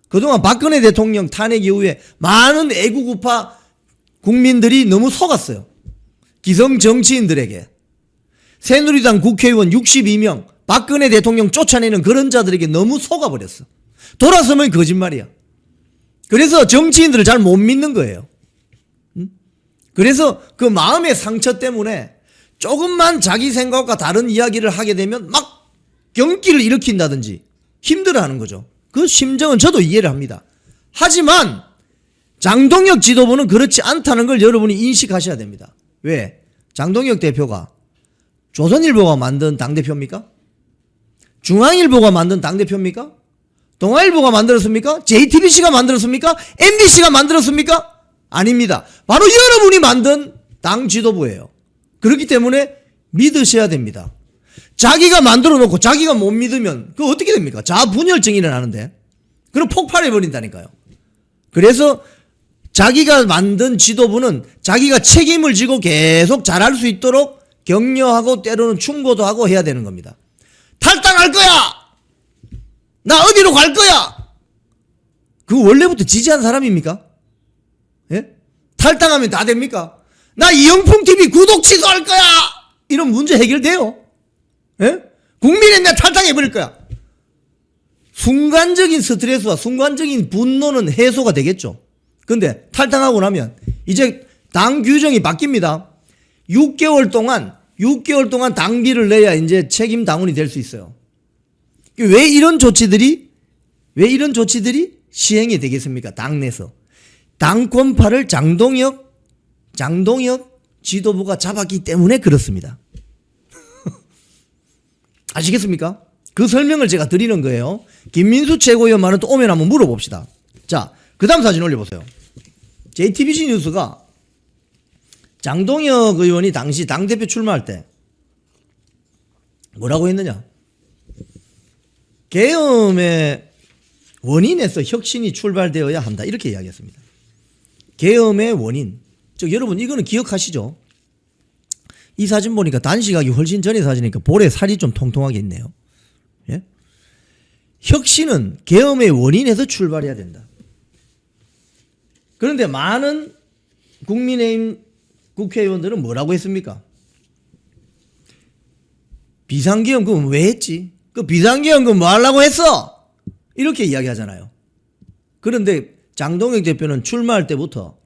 A: 그동안 박근혜 대통령 탄핵 이후에 많은 애국우파 국민들이 너무 속았어요. 기성 정치인들에게. 새누리당 국회의원 62명 박근혜 대통령 쫓아내는 그런 자들에게 너무 속아버렸어. 돌아서면 거짓말이야. 그래서 정치인들을 잘 못 믿는 거예요. 그래서 그 마음의 상처 때문에 조금만 자기 생각과 다른 이야기를 하게 되면 막 경기를 일으킨다든지 힘들어하는 거죠. 그 심정은 저도 이해를 합니다. 하지만 장동혁 지도부는 그렇지 않다는 걸 여러분이 인식하셔야 됩니다. 왜? 장동혁 대표가 조선일보가 만든 당대표입니까? 중앙일보가 만든 당대표입니까? 동아일보가 만들었습니까? JTBC가 만들었습니까? MBC가 만들었습니까? 아닙니다. 바로 여러분이 만든 당 지도부예요. 그렇기 때문에 믿으셔야 됩니다. 자기가 만들어 놓고 자기가 못 믿으면 그거 어떻게 됩니까? 자분열증이 일어나는데. 그럼 폭발해 버린다니까요. 그래서 자기가 만든 지도부는 자기가 책임을 지고 계속 잘할 수 있도록 격려하고 때로는 충고도 하고 해야 되는 겁니다. 탈당할 거야! 나 어디로 갈 거야! 그거 원래부터 지지한 사람입니까? 예? 탈당하면 다 됩니까? 나 이영풍TV 구독 취소할 거야! 이런 문제 해결돼요. 예? 국민의 내 탈당해버릴 거야. 순간적인 스트레스와 순간적인 분노는 해소가 되겠죠. 근데 탈당하고 나면 이제 당 규정이 바뀝니다. 6개월 동안 당비를 내야 이제 책임 당원이 될 수 있어요. 왜 이런 조치들이 시행이 되겠습니까? 당내에서. 당권파를 장동혁 지도부가 잡았기 때문에 그렇습니다. 아시겠습니까? 그 설명을 제가 드리는 거예요. 김민수 최고위원 말은 또 오면 한번 물어봅시다. 자, 그 다음 사진 올려보세요. JTBC 뉴스가 장동혁 의원이 당시 당대표 출마할 때 뭐라고 했느냐? 계엄의 원인에서 혁신이 출발되어야 한다. 이렇게 이야기했습니다. 계엄의 원인. 즉 여러분 이거는 기억하시죠? 이 사진 보니까 단식하기 훨씬 전의 사진이니까 볼에 살이 좀 통통하게 있네요. 예? 혁신은 계엄의 원인에서 출발해야 된다. 그런데 많은 국민의힘 국회의원들은 뭐라고 했습니까? 비상계엄 그럼 왜 했지? 그 비상계엄 그럼 뭐 하려고 했어? 이렇게 이야기하잖아요. 그런데 장동혁 대표는 출마할 때부터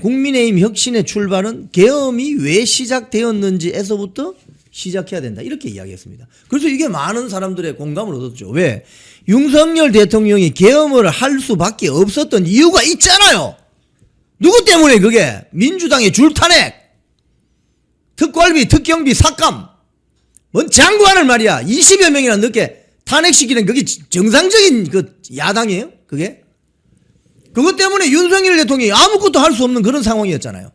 A: 국민의힘 혁신의 출발은 계엄이 왜 시작되었는지에서부터 시작해야 된다. 이렇게 이야기했습니다. 그래서 이게 많은 사람들의 공감을 얻었죠. 왜? 윤석열 대통령이 계엄을 할 수밖에 없었던 이유가 있잖아요. 누구 때문에 그게? 민주당의 줄탄핵, 특활비, 특경비, 삭감, 뭔 장관을 말이야 20여 명이나 넘게 탄핵시키는 그게 정상적인 그 야당이에요? 그게? 그것 때문에 윤석열 대통령이 아무것도 할 수 없는 그런 상황이었잖아요.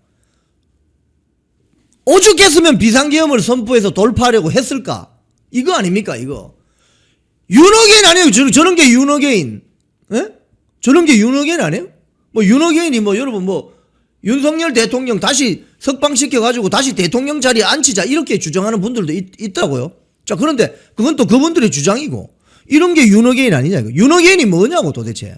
A: 오죽했으면 비상계엄을 선포해서 돌파하려고 했을까? 이거 아닙니까 이거? 윤어게인 아니에요? 저런 게 윤어게인. 예? 저런 게 윤어게인 아니에요? 뭐 윤어게인이 뭐 여러분 뭐 윤석열 대통령 다시 석방시켜가지고 다시 대통령 자리에 앉히자 이렇게 주장하는 분들도 있다고요. 자, 그런데 그건 또 그분들의 주장이고 이런 게 윤어게인 아니냐 이거. 윤어게인이 뭐냐고 도대체.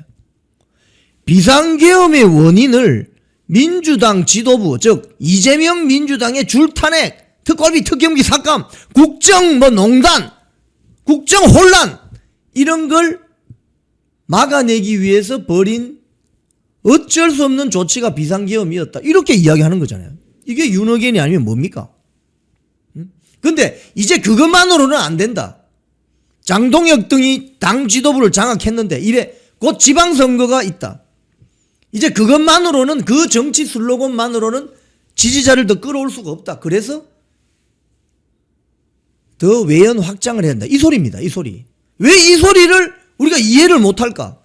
A: 비상계엄의 원인을 민주당 지도부 즉 이재명 민주당의 줄탄핵, 특활비, 특경비 삭감, 국정 뭐 농단, 국정 혼란 이런 걸 막아내기 위해서 벌인 어쩔 수 없는 조치가 비상계엄이었다. 이렇게 이야기하는 거잖아요. 이게 윤어게인이 아니면 뭡니까? 근데 이제 그것만으로는 안 된다. 장동혁 등이 당 지도부를 장악했는데 입에 곧 지방선거가 있다. 이제 그것만으로는 그 정치 슬로건만으로는 지지자를 더 끌어올 수가 없다. 그래서 더 외연 확장을 해야 한다. 이 소리입니다. 이 소리. 왜 이 소리를 우리가 이해를 못할까?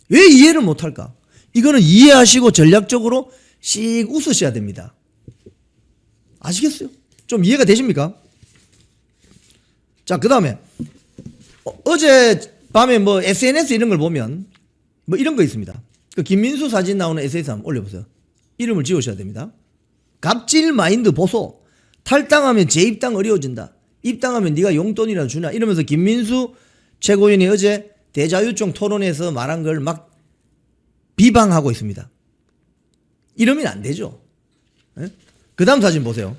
A: 왜 이해를 못할까? 이거는 이해하시고 전략적으로 씩 웃으셔야 됩니다. 아시겠어요? 좀 이해가 되십니까? 자, 그 다음에 어젯밤에 뭐 SNS 이런 걸 보면 뭐 이런 거 있습니다. 그 김민수 사진 나오는 SNS 한번 올려보세요. 이름을 지우셔야 됩니다. 갑질 마인드 보소. 탈당하면 재입당 어려워진다. 입당하면 네가 용돈이라도 주냐. 이러면서 김민수 최고위원이 어제 대자유총 토론에서 말한 걸 막 비방하고 있습니다. 이러면 안 되죠. 그 다음 사진 보세요.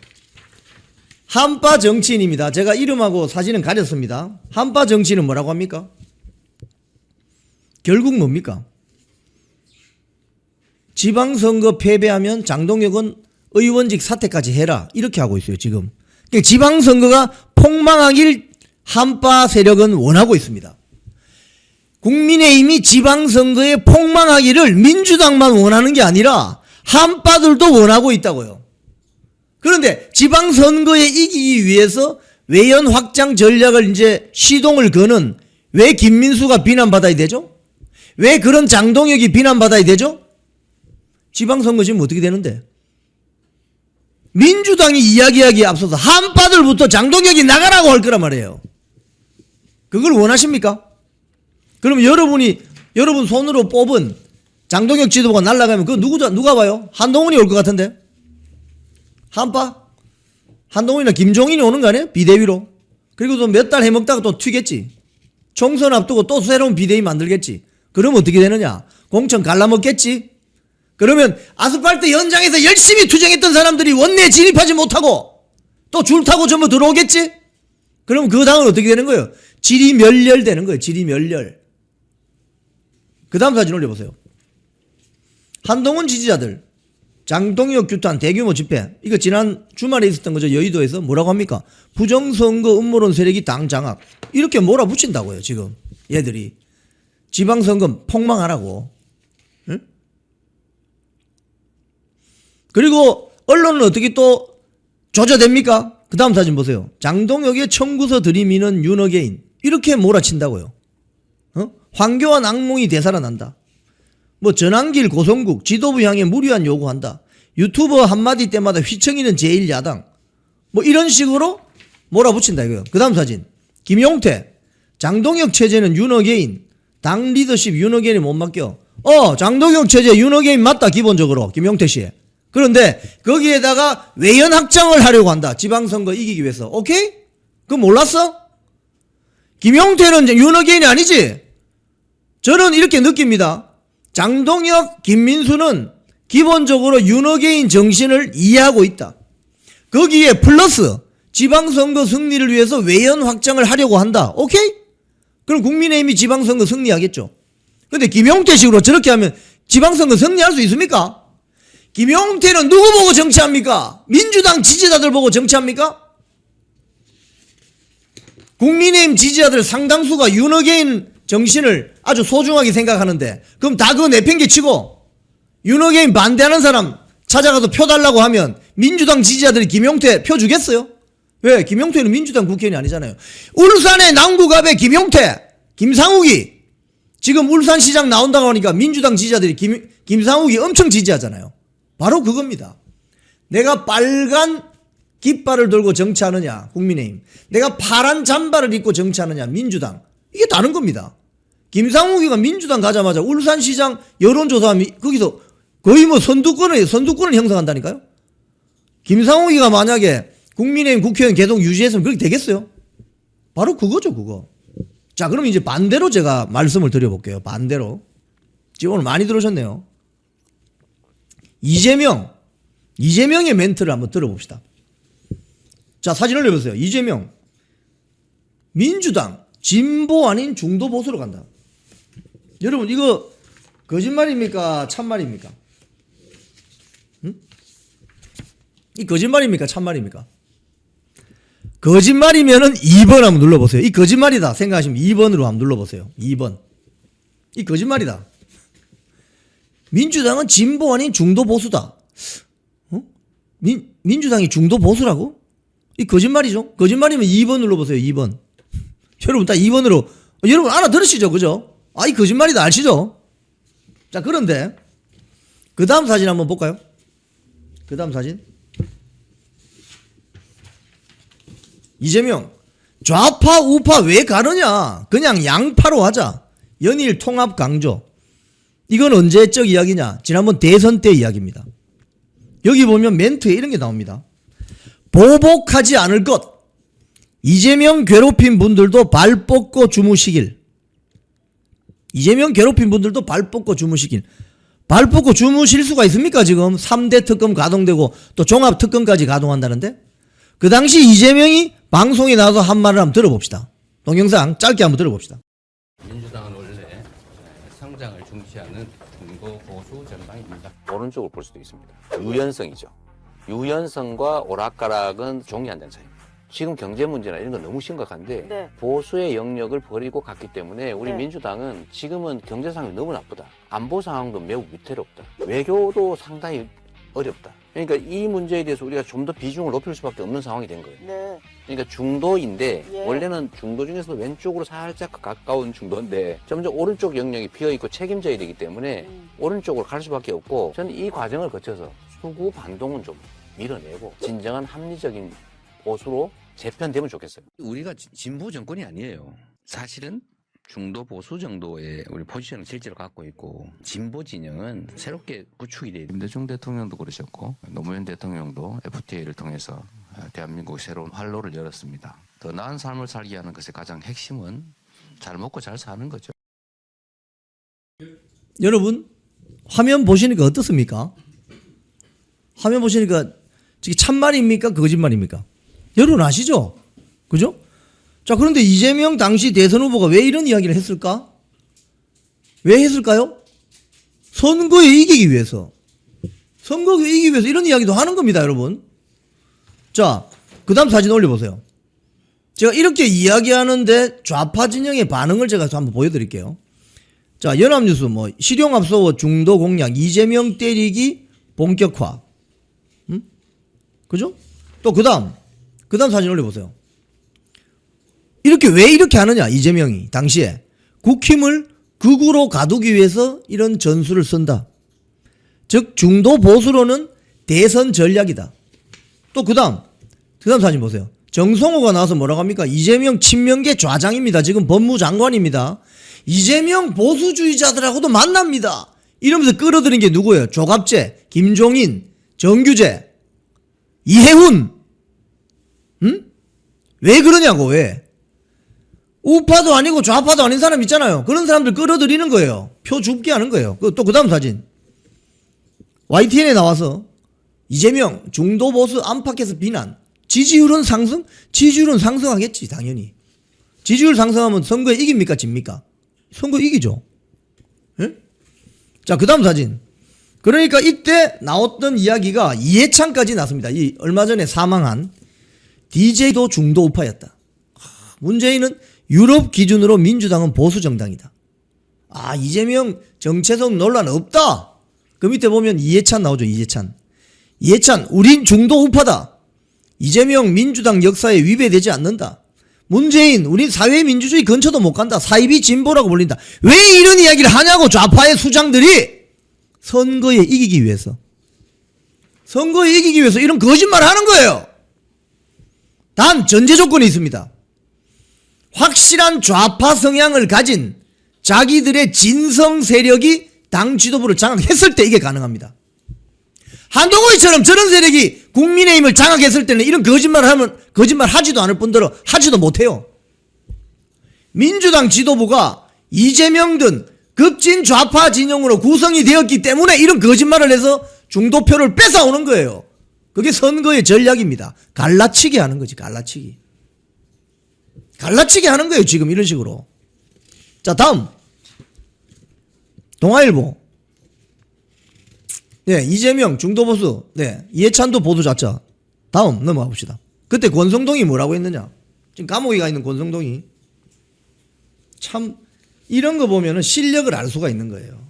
A: 한파 정치인입니다. 제가 이름하고 사진은 가렸습니다. 한파 정치인은 뭐라고 합니까? 결국 뭡니까? 지방선거 패배하면 장동혁은 의원직 사퇴까지 해라. 이렇게 하고 있어요, 지금. 그러니까 지방선거가 폭망하길 한파 세력은 원하고 있습니다. 국민의힘이 지방선거에 폭망하기를 민주당만 원하는 게 아니라 한파들도 원하고 있다고요. 그런데 지방선거에 이기기 위해서 외연 확장 전략을 이제 시동을 거는 왜 김민수가 비난받아야 되죠? 왜 그런 장동혁이 비난받아야 되죠? 지방선거 지금 어떻게 되는데? 민주당이 이야기하기에 앞서서 한파들부터 장동혁이 나가라고 할 거란 말이에요. 그걸 원하십니까? 그럼 여러분 손으로 뽑은 장동혁 지도부가 날아가면 그거 누가 봐요? 한동훈이 올 것 같은데? 한파? 한동훈이나 김종인이 오는 거 아니에요? 비대위로. 그리고 또 몇 달 해먹다가 또 튀겠지. 총선 앞두고 또 새로운 비대위 만들겠지. 그럼 어떻게 되느냐? 공천 갈라먹겠지. 그러면 아스팔트 현장에서 열심히 투쟁했던 사람들이 원내에 진입하지 못하고 또 줄 타고 전부 들어오겠지? 그럼 그 당은 어떻게 되는 거예요? 지리멸렬 되는 거예요. 지리멸렬. 그 다음 사진 올려보세요. 한동훈 지지자들 장동혁 규탄 대규모 집회, 이거 지난 주말에 있었던 거죠. 여의도에서. 뭐라고 합니까? 부정선거 음모론 세력이 당 장악, 이렇게 몰아붙인다고요. 지금 얘들이 지방선거 폭망하라고. 응? 그리고 언론은 어떻게 또 조져댑니까? 그 다음 사진 보세요. 장동혁의 청구서 들이미는 윤어게인, 이렇게 몰아친다고요. 황교안 악몽이 되살아난다. 뭐 전환길 고성국 지도부 향해 무리한 요구한다. 유튜버 한마디 때마다 휘청이는 제1야당. 뭐 이런 식으로 몰아붙인다 이거요. 그 다음 사진. 김용태. 장동혁 체제는 윤어게인. 당 리더십 윤어게인이 못 맡겨. 장동혁 체제 윤어게인 맞다 기본적으로. 김용태 씨. 그런데 거기에다가 외연 확장을 하려고 한다. 지방선거 이기기 위해서. 오케이? 그거 몰랐어? 김용태는 윤어게인이 아니지? 저는 이렇게 느낍니다. 장동혁, 김민수는 기본적으로 윤어게인 정신을 이해하고 있다. 거기에 플러스 지방선거 승리를 위해서 외연 확장을 하려고 한다. 오케이? 그럼 국민의힘이 지방선거 승리하겠죠. 근데 김용태식으로 저렇게 하면 지방선거 승리할 수 있습니까? 김용태는 누구 보고 정치합니까? 민주당 지지자들 보고 정치합니까? 국민의힘 지지자들 상당수가 윤어게인 정신을 아주 소중하게 생각하는데, 그럼 다 그거 내팽개치고 윤어게인 반대하는 사람 찾아가서 표 달라고 하면 민주당 지지자들이 김용태 표 주겠어요? 왜? 김용태는 민주당 국회의원이 아니잖아요. 울산의 남구갑의 김용태, 김상욱이 지금 울산시장 나온다고 하니까 민주당 지지자들이 김상욱이 엄청 지지하잖아요. 바로 그겁니다. 내가 빨간 깃발을 들고 정치하느냐 국민의힘, 내가 파란 잠바를 입고 정치하느냐 민주당, 이게 다른 겁니다. 김상욱이가 민주당 가자마자 울산시장 여론조사하면 거기서 거의 뭐 선두권을 형성한다니까요. 김상욱이가 만약에 국민의힘 국회의원 계속 유지했으면 그렇게 되겠어요? 바로 그거죠, 그거. 자, 그럼 이제 반대로 제가 말씀을 드려볼게요. 반대로. 지금 오늘 많이 들으셨네요. 이재명의 멘트를 한번 들어봅시다. 자, 사진 올려보세요. 이재명. 민주당 진보 아닌 중도 보수로 간다. 여러분 이거 거짓말입니까? 참말입니까? 응? 이 거짓말입니까? 참말입니까? 거짓말이면은 2번 한번 눌러보세요. 이 거짓말이다 생각하시면 2번으로 한번 눌러보세요. 2번. 이 거짓말이다. 민주당은 진보 아닌 중도 보수다. 민주당이 중도 보수라고? 이 거짓말이죠. 거짓말이면 2번 눌러보세요. 2번. 여러분 다 2번으로 여러분 알아들으시죠, 그죠? 이 거짓말이다 아시죠? 자, 그런데 그 다음 사진 한번 볼까요? 그 다음 사진. 이재명, 좌파 우파 왜 가느냐, 그냥 양파로 하자, 연일 통합 강조. 이건 언제적 이야기냐? 지난번 대선 때 이야기입니다. 여기 보면 멘트에 이런 게 나옵니다. 보복하지 않을 것, 이재명 괴롭힌 분들도 발 뻗고 주무시길. 이재명 괴롭힌 분들도 발 뻗고 주무시길. 발 뻗고 주무실 수가 있습니까? 지금 3대 특검 가동되고 또 종합 특검까지 가동한다는데. 그 당시 이재명이 방송에 나와서 한 말을 한번 들어봅시다. 동영상 짧게 한번 들어봅시다.
E: 민주당은 원래 성장을 중시하는 중도 보수 정당입니다.
F: 오른쪽을 볼 수도 있습니다. 유연성이죠. 유연성과 오락가락은 종이 안 된 차이입니다. 지금 경제 문제나 이런 건 너무 심각한데
G: 네.
F: 보수의 영역을 버리고 갔기 때문에 우리
G: 네.
F: 민주당은 지금은 경제 상황이 너무 나쁘다. 안보 상황도 매우 위태롭다. 외교도 상당히 어렵다. 그러니까 이 문제에 대해서 우리가 좀 더 비중을 높일 수밖에 없는 상황이 된 거예요.
G: 네.
F: 그러니까 중도인데
G: 예.
F: 원래는 중도 중에서도 왼쪽으로 살짝 가까운 중도인데 점점 오른쪽 영역이 비어있고 책임져야 되기 때문에 오른쪽으로 갈 수밖에 없고 저는 이 과정을 거쳐서 수구 반동은 좀 밀어내고 진정한 합리적인 보수로 재편되면 좋겠어요. 우리가 진보 정권이 아니에요. 사실은 중도 보수 정도의 우리 포지션을 실제로 갖고 있고 진보 진영은 새롭게 구축이 돼야 됩니다.
H: 김대중 대통령도 그러셨고 노무현 대통령도 FTA를 통해서 대한민국 새로운 활로를 열었습니다. 더 나은 삶을 살기 위한 것의 가장 핵심은 잘 먹고 잘 사는 거죠.
A: 여러분 화면 보시니까 어떻습니까? 화면 보시니까 이게 참말입니까? 거짓말입니까? 여러분 아시죠? 그죠? 자, 그런데 이재명 당시 대선 후보가 왜 이런 이야기를 했을까? 왜 했을까요? 선거에 이기기 위해서. 선거에 이기기 위해서 이런 이야기도 하는 겁니다, 여러분. 자, 그 다음 사진 올려보세요. 제가 이렇게 이야기하는데 좌파 진영의 반응을 제가 한번 보여드릴게요. 자, 연합뉴스 뭐 실용 앞서워 중도 공약 이재명 때리기 본격화. 그죠? 또 그 다음 사진 올려보세요. 이렇게 왜 이렇게 하느냐 이재명이 당시에 국힘을 극우로 가두기 위해서 이런 전술을 쓴다. 즉 중도 보수로는 대선 전략이다. 또 그 다음 사진 보세요. 정성호가 나와서 뭐라고 합니까? 이재명 친명계 좌장입니다. 지금 법무장관입니다. 이재명 보수주의자들하고도 만납니다. 이러면서 끌어들인 게 누구예요? 조갑재, 김종인, 정규재, 이해훈. 왜 그러냐고 왜? 우파도 아니고 좌파도 아닌 사람 있잖아요. 그런 사람들 끌어들이는 거예요. 표 줍게 하는 거예요. 또 그 다음 사진. YTN에 나와서 이재명 중도 보수 안팎에서 비난. 지지율은 상승? 지지율은 상승하겠지 당연히. 지지율 상승하면 선거에 이깁니까 집니까? 선거 이기죠. 예? 자, 그 다음 사진. 그러니까 이때 나왔던 이야기가 이해찬까지 났습니다. 이 얼마 전에 사망한 DJ도 중도 우파였다. 문재인은 유럽 기준으로 민주당은 보수 정당이다. 아, 이재명 정체성 논란 없다. 그 밑에 보면 이해찬 나오죠. 이해찬, 우린 중도 우파다. 이재명 민주당 역사에 위배되지 않는다. 문재인, 우린 사회민주주의 근처도 못 간다. 사이비 진보라고 불린다. 왜 이런 이야기를 하냐고 좌파의 수장들이. 선거에 이기기 위해서. 선거에 이기기 위해서 이런 거짓말을 하는 거예요. 단 전제 조건이 있습니다. 확실한 좌파 성향을 가진 자기들의 진성 세력이 당 지도부를 장악했을 때 이게 가능합니다. 한동훈이처럼 저런 세력이 국민의힘을 장악했을 때는 이런 거짓말을 하면 거짓말 하지도 않을 뿐더러 하지도 못해요. 민주당 지도부가 이재명 등 급진 좌파 진영으로 구성이 되었기 때문에 이런 거짓말을 해서 중도표를 뺏어오는 거예요. 그게 선거의 전략입니다. 갈라치기 하는 거지. 갈라치기 하는 거예요. 지금 이런 식으로. 자, 다음 동아일보. 네, 이재명 중도보수. 네, 이해찬도 보수자자. 다음 넘어가 봅시다. 그때 권성동이 뭐라고 했느냐. 지금 감옥에 가 있는 권성동이 참 이런 거 보면은 실력을 알 수가 있는 거예요.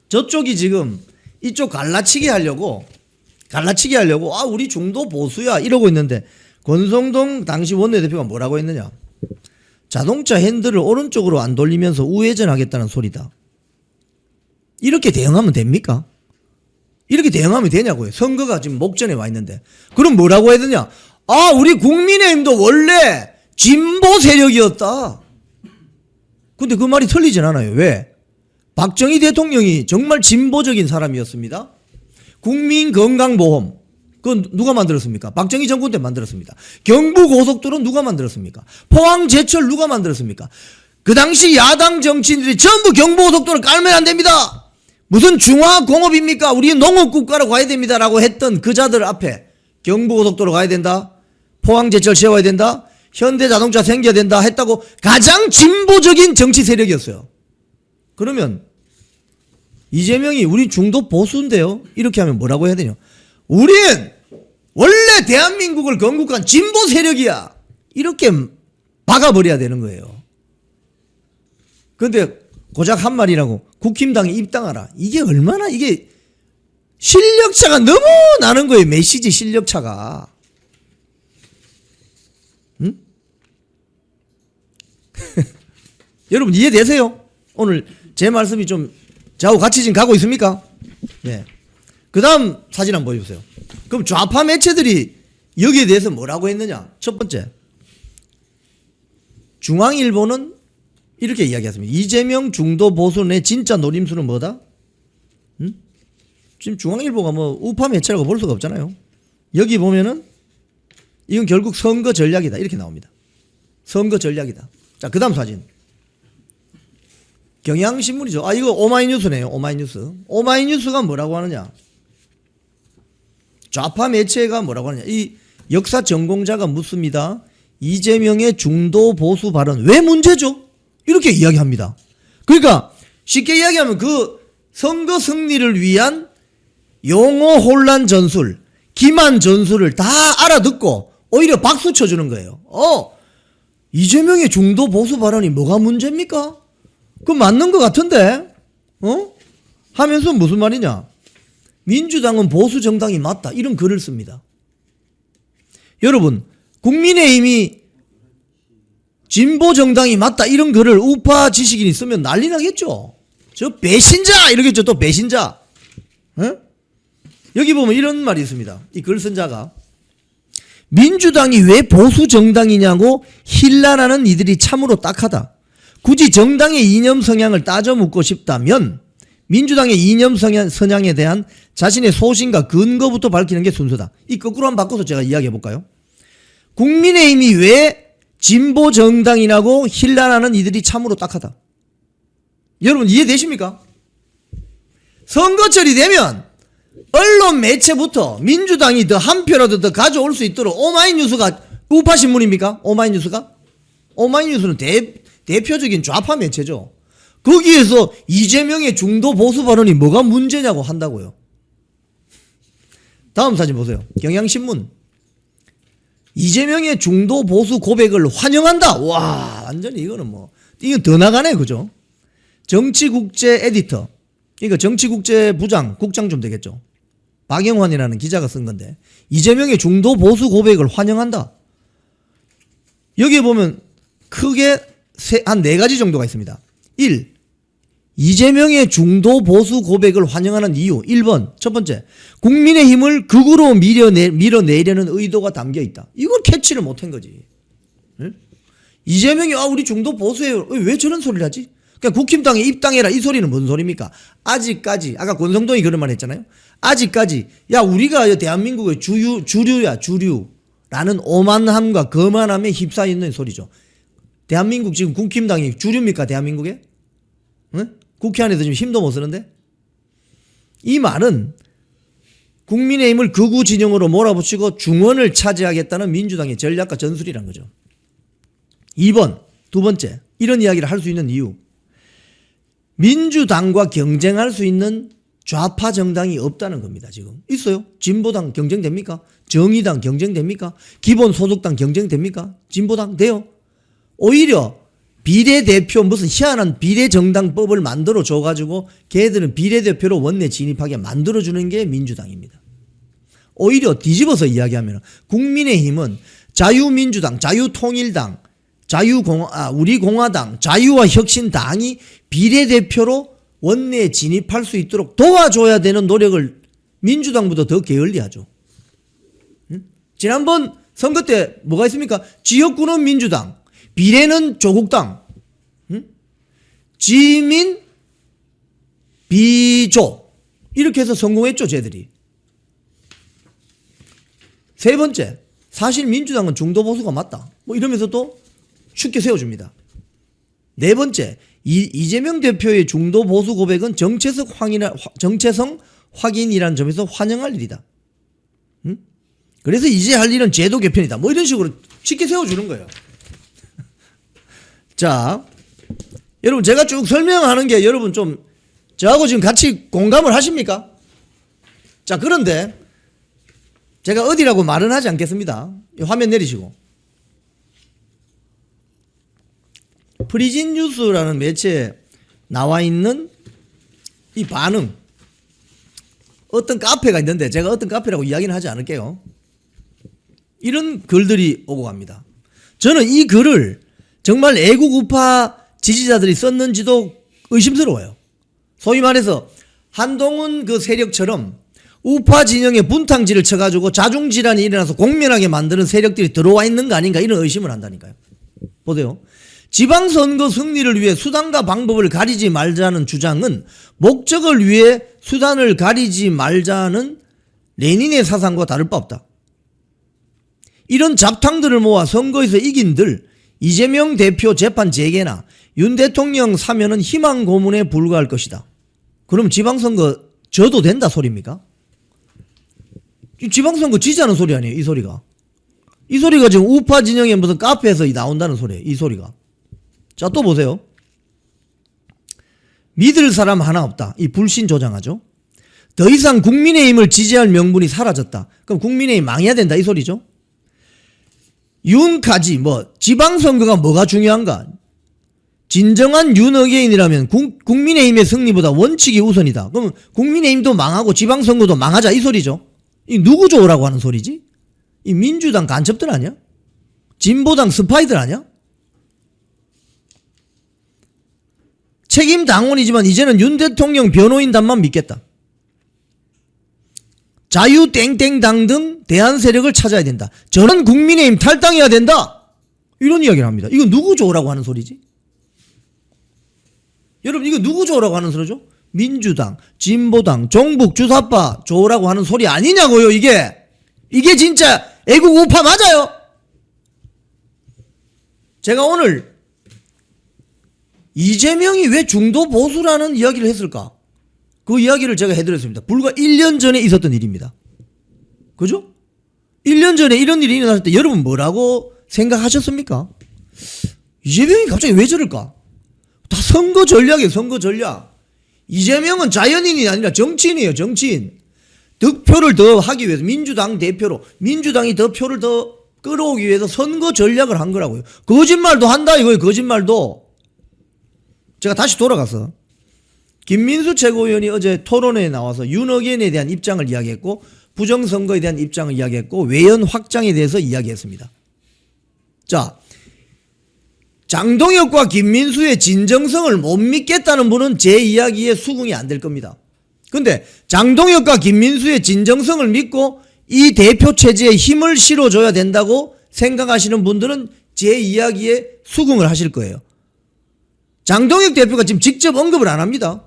A: 저쪽이 지금 이쪽 갈라치기 하려고 아 우리 중도 보수야 이러고 있는데 권성동 당시 원내대표가 뭐라고 했느냐. 자동차 핸들을 오른쪽으로 안 돌리면서 우회전하겠다는 소리다. 이렇게 대응하면 됩니까? 이렇게 대응하면 되냐고요. 선거가 지금 목전에 와 있는데. 그럼 뭐라고 해야 되냐. 아 우리 국민의힘도 원래 진보 세력이었다. 근데 그 말이 틀리진 않아요. 왜? 박정희 대통령이 정말 진보적인 사람이었습니다. 국민건강보험 그건 누가 만들었습니까? 박정희 정권 때 만들었습니다. 경부고속도로 누가 만들었습니까? 포항제철 누가 만들었습니까? 그 당시 야당 정치인들이 전부 경부고속도로 깔면 안 됩니다. 무슨 중화공업입니까? 우리는 농업국가로 가야 됩니다 라고 했던 그 자들 앞에 경부고속도로 가야 된다, 포항제철 세워야 된다, 현대자동차 생겨야 된다 했다고 가장 진보적인 정치 세력이었어요. 그러면 이재명이 우리 중도 보수인데요 이렇게 하면 뭐라고 해야 되냐. 우린 원래 대한민국을 건국한 진보 세력이야 이렇게 박아버려야 되는 거예요. 그런데 고작 한 말이라고 국힘당에 입당하라. 이게 얼마나 이게 실력차가 너무 나는 거예요. 메시지 실력차가. 응? 여러분 이해되세요? 오늘 제 말씀이 좀 저하고 같이 지금 가고 있습니까? 네. 그 다음 사진 한번 보여주세요. 그럼 좌파 매체들이 여기에 대해서 뭐라고 했느냐? 첫 번째, 중앙일보는 이렇게 이야기했습니다. 이재명 중도 보수 내 진짜 노림수는 뭐다? 응? 지금 중앙일보가 뭐 우파 매체라고 볼 수가 없잖아요. 여기 보면은 이건 결국 선거 전략이다 이렇게 나옵니다. 선거 전략이다. 자, 그 다음 사진. 경향신문이죠. 아, 이거 오마이뉴스네요. 오마이뉴스. 오마이뉴스가 뭐라고 하느냐? 좌파 매체가 뭐라고 하느냐? 이 역사 전공자가 묻습니다. 이재명의 중도 보수 발언 왜 문제죠? 이렇게 이야기합니다. 그러니까 쉽게 이야기하면 그 선거 승리를 위한 용어 혼란 전술, 기만 전술을 다 알아듣고 오히려 박수 쳐주는 거예요. 이재명의 중도 보수 발언이 뭐가 문제입니까? 그거 맞는 것 같은데? 하면서 무슨 말이냐? 민주당은 보수 정당이 맞다. 이런 글을 씁니다. 여러분, 국민의힘이 진보 정당이 맞다. 이런 글을 우파 지식인이 쓰면 난리 나겠죠? 저 배신자! 이러겠죠. 또 배신자. 여기 보면 이런 말이 있습니다. 이 글 쓴 자가 민주당이 왜 보수 정당이냐고 힐난하는 이들이 참으로 딱하다. 굳이 정당의 이념 성향을 따져 묻고 싶다면 민주당의 이념 성향에 대한 자신의 소신과 근거부터 밝히는 게 순서다. 이 거꾸로 한번 바꿔서 제가 이야기해 볼까요? 국민의힘이 왜 진보 정당이라고 힐난하는 이들이 참으로 딱하다. 여러분 이해되십니까? 선거철이 되면 언론 매체부터 민주당이 더 한 표라도 더 가져올 수 있도록 오마이뉴스가 우파 신문입니까? 오마이뉴스가? 오마이뉴스는 대표적인 좌파 매체죠. 거기에서 이재명의 중도 보수 발언이 뭐가 문제냐고 한다고요. 다음 사진 보세요. 경향신문. 이재명의 중도 보수 고백을 환영한다. 와, 완전히 이거는 뭐, 이건 더 나가네, 그죠? 정치국제 에디터. 그러니까 정치국제 국장 좀 되겠죠. 박영환이라는 기자가 쓴 건데, 이재명의 중도 보수 고백을 환영한다. 여기에 보면 크게 한 4가지 정도가 있습니다. 1. 이재명의 중도 보수 고백을 환영하는 이유. 1번. 첫 번째. 국민의힘을 극으로 밀어내려는 의도가 담겨 있다. 이걸 캐치를 못한 거지. 응? 이재명이 우리 중도 보수예요. 왜 저런 소리를 하지? 그러니까 국힘당에 입당해라 이 소리는 뭔 소리입니까? 아직까지 아까 권성동이 그런 말 했잖아요. 아직까지 야 우리가 대한민국의 주류야 주류라는 오만함과 거만함에 휩싸여 있는 소리죠. 대한민국 지금 국힘당이 주류입니까 대한민국에? 응? 국회 안에서 지금 힘도 못 쓰는데? 이 말은 국민의힘을 극우 진영으로 몰아붙이고 중원을 차지하겠다는 민주당의 전략과 전술이란 거죠. 2번, 두 번째, 이런 이야기를 할 수 있는 이유. 민주당과 경쟁할 수 있는 좌파 정당이 없다는 겁니다. 지금 있어요? 진보당 경쟁됩니까? 정의당 경쟁됩니까? 기본소득당 경쟁됩니까? 진보당 돼요? 오히려 비례대표 무슨 희한한 비례정당법을 만들어 줘가지고 걔들은 비례대표로 원내 진입하게 만들어주는 게 민주당입니다. 오히려 뒤집어서 이야기하면 국민의힘은 자유민주당, 자유통일당, 우리공화당, 자유와 혁신당이 비례대표로 원내에 진입할 수 있도록 도와줘야 되는 노력을 민주당보다 더 게을리하죠. 지난번 선거 때 뭐가 있습니까? 지역구는 민주당, 비례는 조국당, 지민, 비조 이렇게 해서 성공했죠 쟤들이. 세 번째, 사실 민주당은 중도 보수가 맞다 뭐 이러면서 또 쉽게 세워줍니다. 네 번째, 이재명 대표의 중도 보수 고백은 정체성 확인이라는 점에서 환영할 일이다. 그래서 이제 할 일은 제도 개편이다. 뭐 이런 식으로 쉽게 세워주는 거예요. 자, 여러분 제가 쭉 설명하는 게 여러분 좀 저하고 지금 같이 공감을 하십니까? 자, 그런데 제가 어디라고 말은 하지 않겠습니다. 화면 내리시고. 프리즌 뉴스라는 매체에 나와 있는 이 반응. 어떤 카페가 있는데 제가 어떤 카페라고 이야기는 하지 않을게요. 이런 글들이 오고 갑니다. 저는 이 글을 정말 애국 우파 지지자들이 썼는지도 의심스러워요. 소위 말해서 한동훈 그 세력처럼 우파 진영에 분탕질을 쳐가지고 자중질환이 일어나서 공멸하게 만드는 세력들이 들어와 있는 거 아닌가 이런 의심을 한다니까요. 보세요. 지방선거 승리를 위해 수단과 방법을 가리지 말자는 주장은 목적을 위해 수단을 가리지 말자는 레닌의 사상과 다를 바 없다. 이런 잡탕들을 모아 선거에서 이긴들 이재명 대표 재판 재개나 윤 대통령 사면은 희망 고문에 불과할 것이다. 그럼 지방선거 져도 된다 소리입니까? 지방선거 지자는 소리 아니에요, 이 소리가. 이 소리가 지금 우파 진영의 무슨 카페에서 나온다는 소리예요, 이 소리가. 자, 또 보세요. 믿을 사람 하나 없다. 이 불신 조장하죠. 더 이상 국민의힘을 지지할 명분이 사라졌다. 그럼 국민의힘 망해야 된다 이 소리죠. 윤까지 지방선거가 뭐가 중요한가. 진정한 윤어게인이라면 국민의힘의 승리보다 원칙이 우선이다. 그럼 국민의힘도 망하고 지방선거도 망하자 이 소리죠. 이 누구 좋으라고 하는 소리지? 이 민주당 간첩들 아니야? 진보당 스파이들 아니야? 책임 당원이지만 이제는 윤 대통령 변호인단만 믿겠다. 자유 땡땡당 등 대안 세력을 찾아야 된다. 저는 국민의힘 탈당해야 된다. 이런 이야기를 합니다. 이거 누구 좋으라고 하는 소리지? 여러분 이거 누구 좋으라고 하는 소리죠? 민주당, 진보당, 종북 주사파 좋으라고 하는 소리 아니냐고요 이게. 이게 진짜 애국 우파 맞아요? 제가 오늘 이재명이 왜 중도 보수라는 이야기를 했을까? 그 이야기를 제가 해드렸습니다. 불과 1년 전에 있었던 일입니다. 그죠? 1년 전에 이런 일이 일어났을 때 여러분 뭐라고 생각하셨습니까? 이재명이 갑자기 왜 저럴까? 다 선거 전략이에요, 선거 전략. 이재명은 자연인이 아니라 정치인이에요, 정치인. 득표를 더 하기 위해서 민주당 대표로 민주당이 더 표를 더 끌어오기 위해서 선거 전략을 한 거라고요. 거짓말도 한다 이거예요, 거짓말도. 제가 다시 돌아가서 김민수 최고위원이 어제 토론회에 나와서 윤어겐에 대한 입장을 이야기했고 부정선거에 대한 입장을 이야기했고 외연 확장에 대해서 이야기했습니다. 자, 장동혁과 김민수의 진정성을 못 믿겠다는 분은 제 이야기에 수긍이 안 될 겁니다. 근데 장동혁과 김민수의 진정성을 믿고 이 대표 체제에 힘을 실어줘야 된다고 생각하시는 분들은 제 이야기에 수긍을 하실 거예요. 장동혁 대표가 지금 직접 언급을 안 합니다.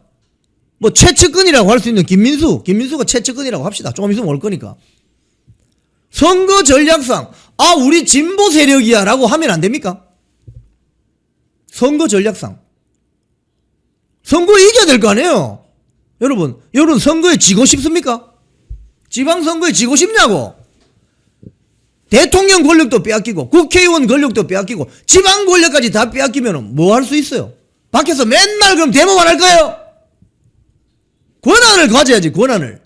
A: 최측근이라고 할 수 있는 김민수가 최측근이라고 합시다. 조금 있으면 올 거니까. 선거 전략상 우리 진보 세력이야 라고 하면 안 됩니까? 선거 전략상 선거에 이겨야 될 거 아니에요. 여러분 선거에 지고 싶습니까? 지방선거에 지고 싶냐고. 대통령 권력도 빼앗기고 국회의원 권력도 빼앗기고 지방 권력까지 다 빼앗기면 뭐 할 수 있어요? 밖에서 맨날 그럼 데모만 할 거예요? 권한을 가져야지. 권한을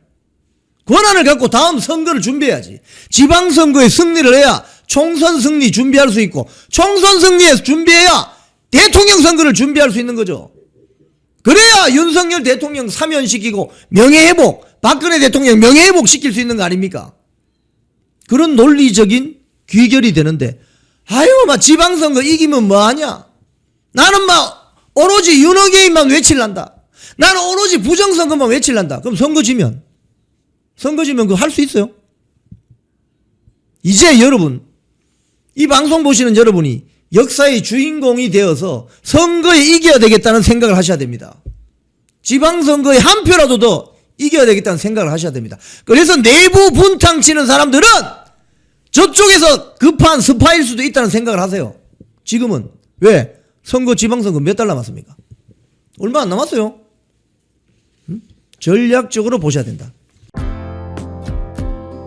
A: 갖고 다음 선거를 준비해야지. 지방선거에 승리를 해야 총선 승리 준비할 수 있고 총선 승리에 준비해야 대통령 선거를 준비할 수 있는 거죠. 그래야 윤석열 대통령 사면시키고 명예회복, 박근혜 대통령 명예회복 시킬 수 있는 거 아닙니까? 그런 논리적인 귀결이 되는데 지방선거 이기면 뭐하냐? 나는 오로지 윤어게임만 외칠란다. 나는 오로지 부정선거만 외칠란다. 그럼 선거 지면 그거 할 수 있어요? 이제 여러분 이 방송 보시는 여러분이 역사의 주인공이 되어서 선거에 이겨야 되겠다는 생각을 하셔야 됩니다. 지방선거에 한 표라도 더 이겨야 되겠다는 생각을 하셔야 됩니다. 그래서 내부 분탕 치는 사람들은 저쪽에서 급한 스파일 수도 있다는 생각을 하세요. 지금은 왜? 지방선거 몇 달 남았습니까? 얼마 안 남았어요. 전략적으로 보셔야 된다.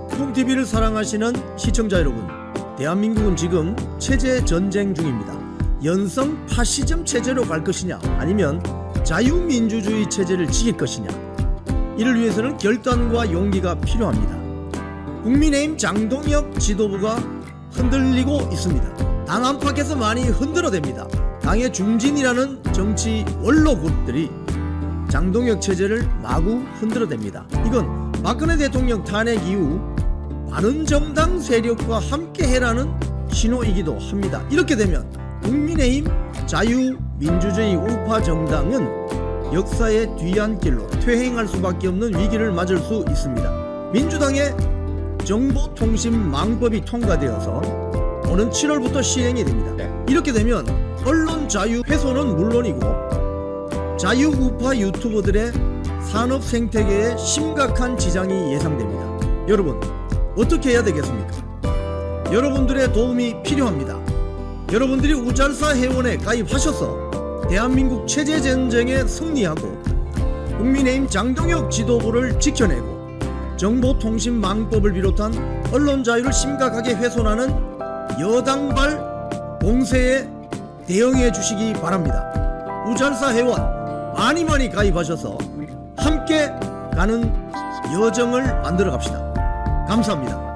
A: 쿵TV를 사랑하시는 시청자 여러분, 대한민국은 지금 체제 전쟁 중입니다. 연성 파시즘 체제로 갈 것이냐 아니면 자유민주주의 체제를 지킬 것이냐, 이를 위해서는 결단과 용기가 필요합니다. 국민의힘 장동혁 지도부가 흔들리고 있습니다. 당 안팎에서 많이 흔들어댑니다. 당의 중진이라는 정치 원로 그룹들이 장동혁 체제를 마구 흔들어댑니다. 이건 박근혜 대통령 탄핵 이후 바른정당 세력과 함께해라는 신호이기도 합니다. 이렇게 되면 국민의힘 자유민주주의 우파 정당은 역사의 뒤안길로 퇴행할 수밖에 없는 위기를 맞을 수 있습니다. 민주당의 정보통신망법이 통과되어서 오는 7월부터 시행이 됩니다. 이렇게 되면 언론 자유 훼손은 물론이고 자유우파 유튜버들의 산업 생태계에 심각한 지장이 예상됩니다. 여러분, 어떻게 해야 되겠습니까? 여러분들의 도움이 필요합니다. 여러분들이 우잘사 회원에 가입하셔서 대한민국 체제전쟁에 승리하고 국민의힘 장동혁 지도부를 지켜내고 정보통신망법을 비롯한 언론 자유를 심각하게 훼손하는 여당발 공세에 대응해 주시기 바랍니다. 우잘사 회원 많이 가입하셔서 함께 가는 여정을 만들어 갑시다. 감사합니다.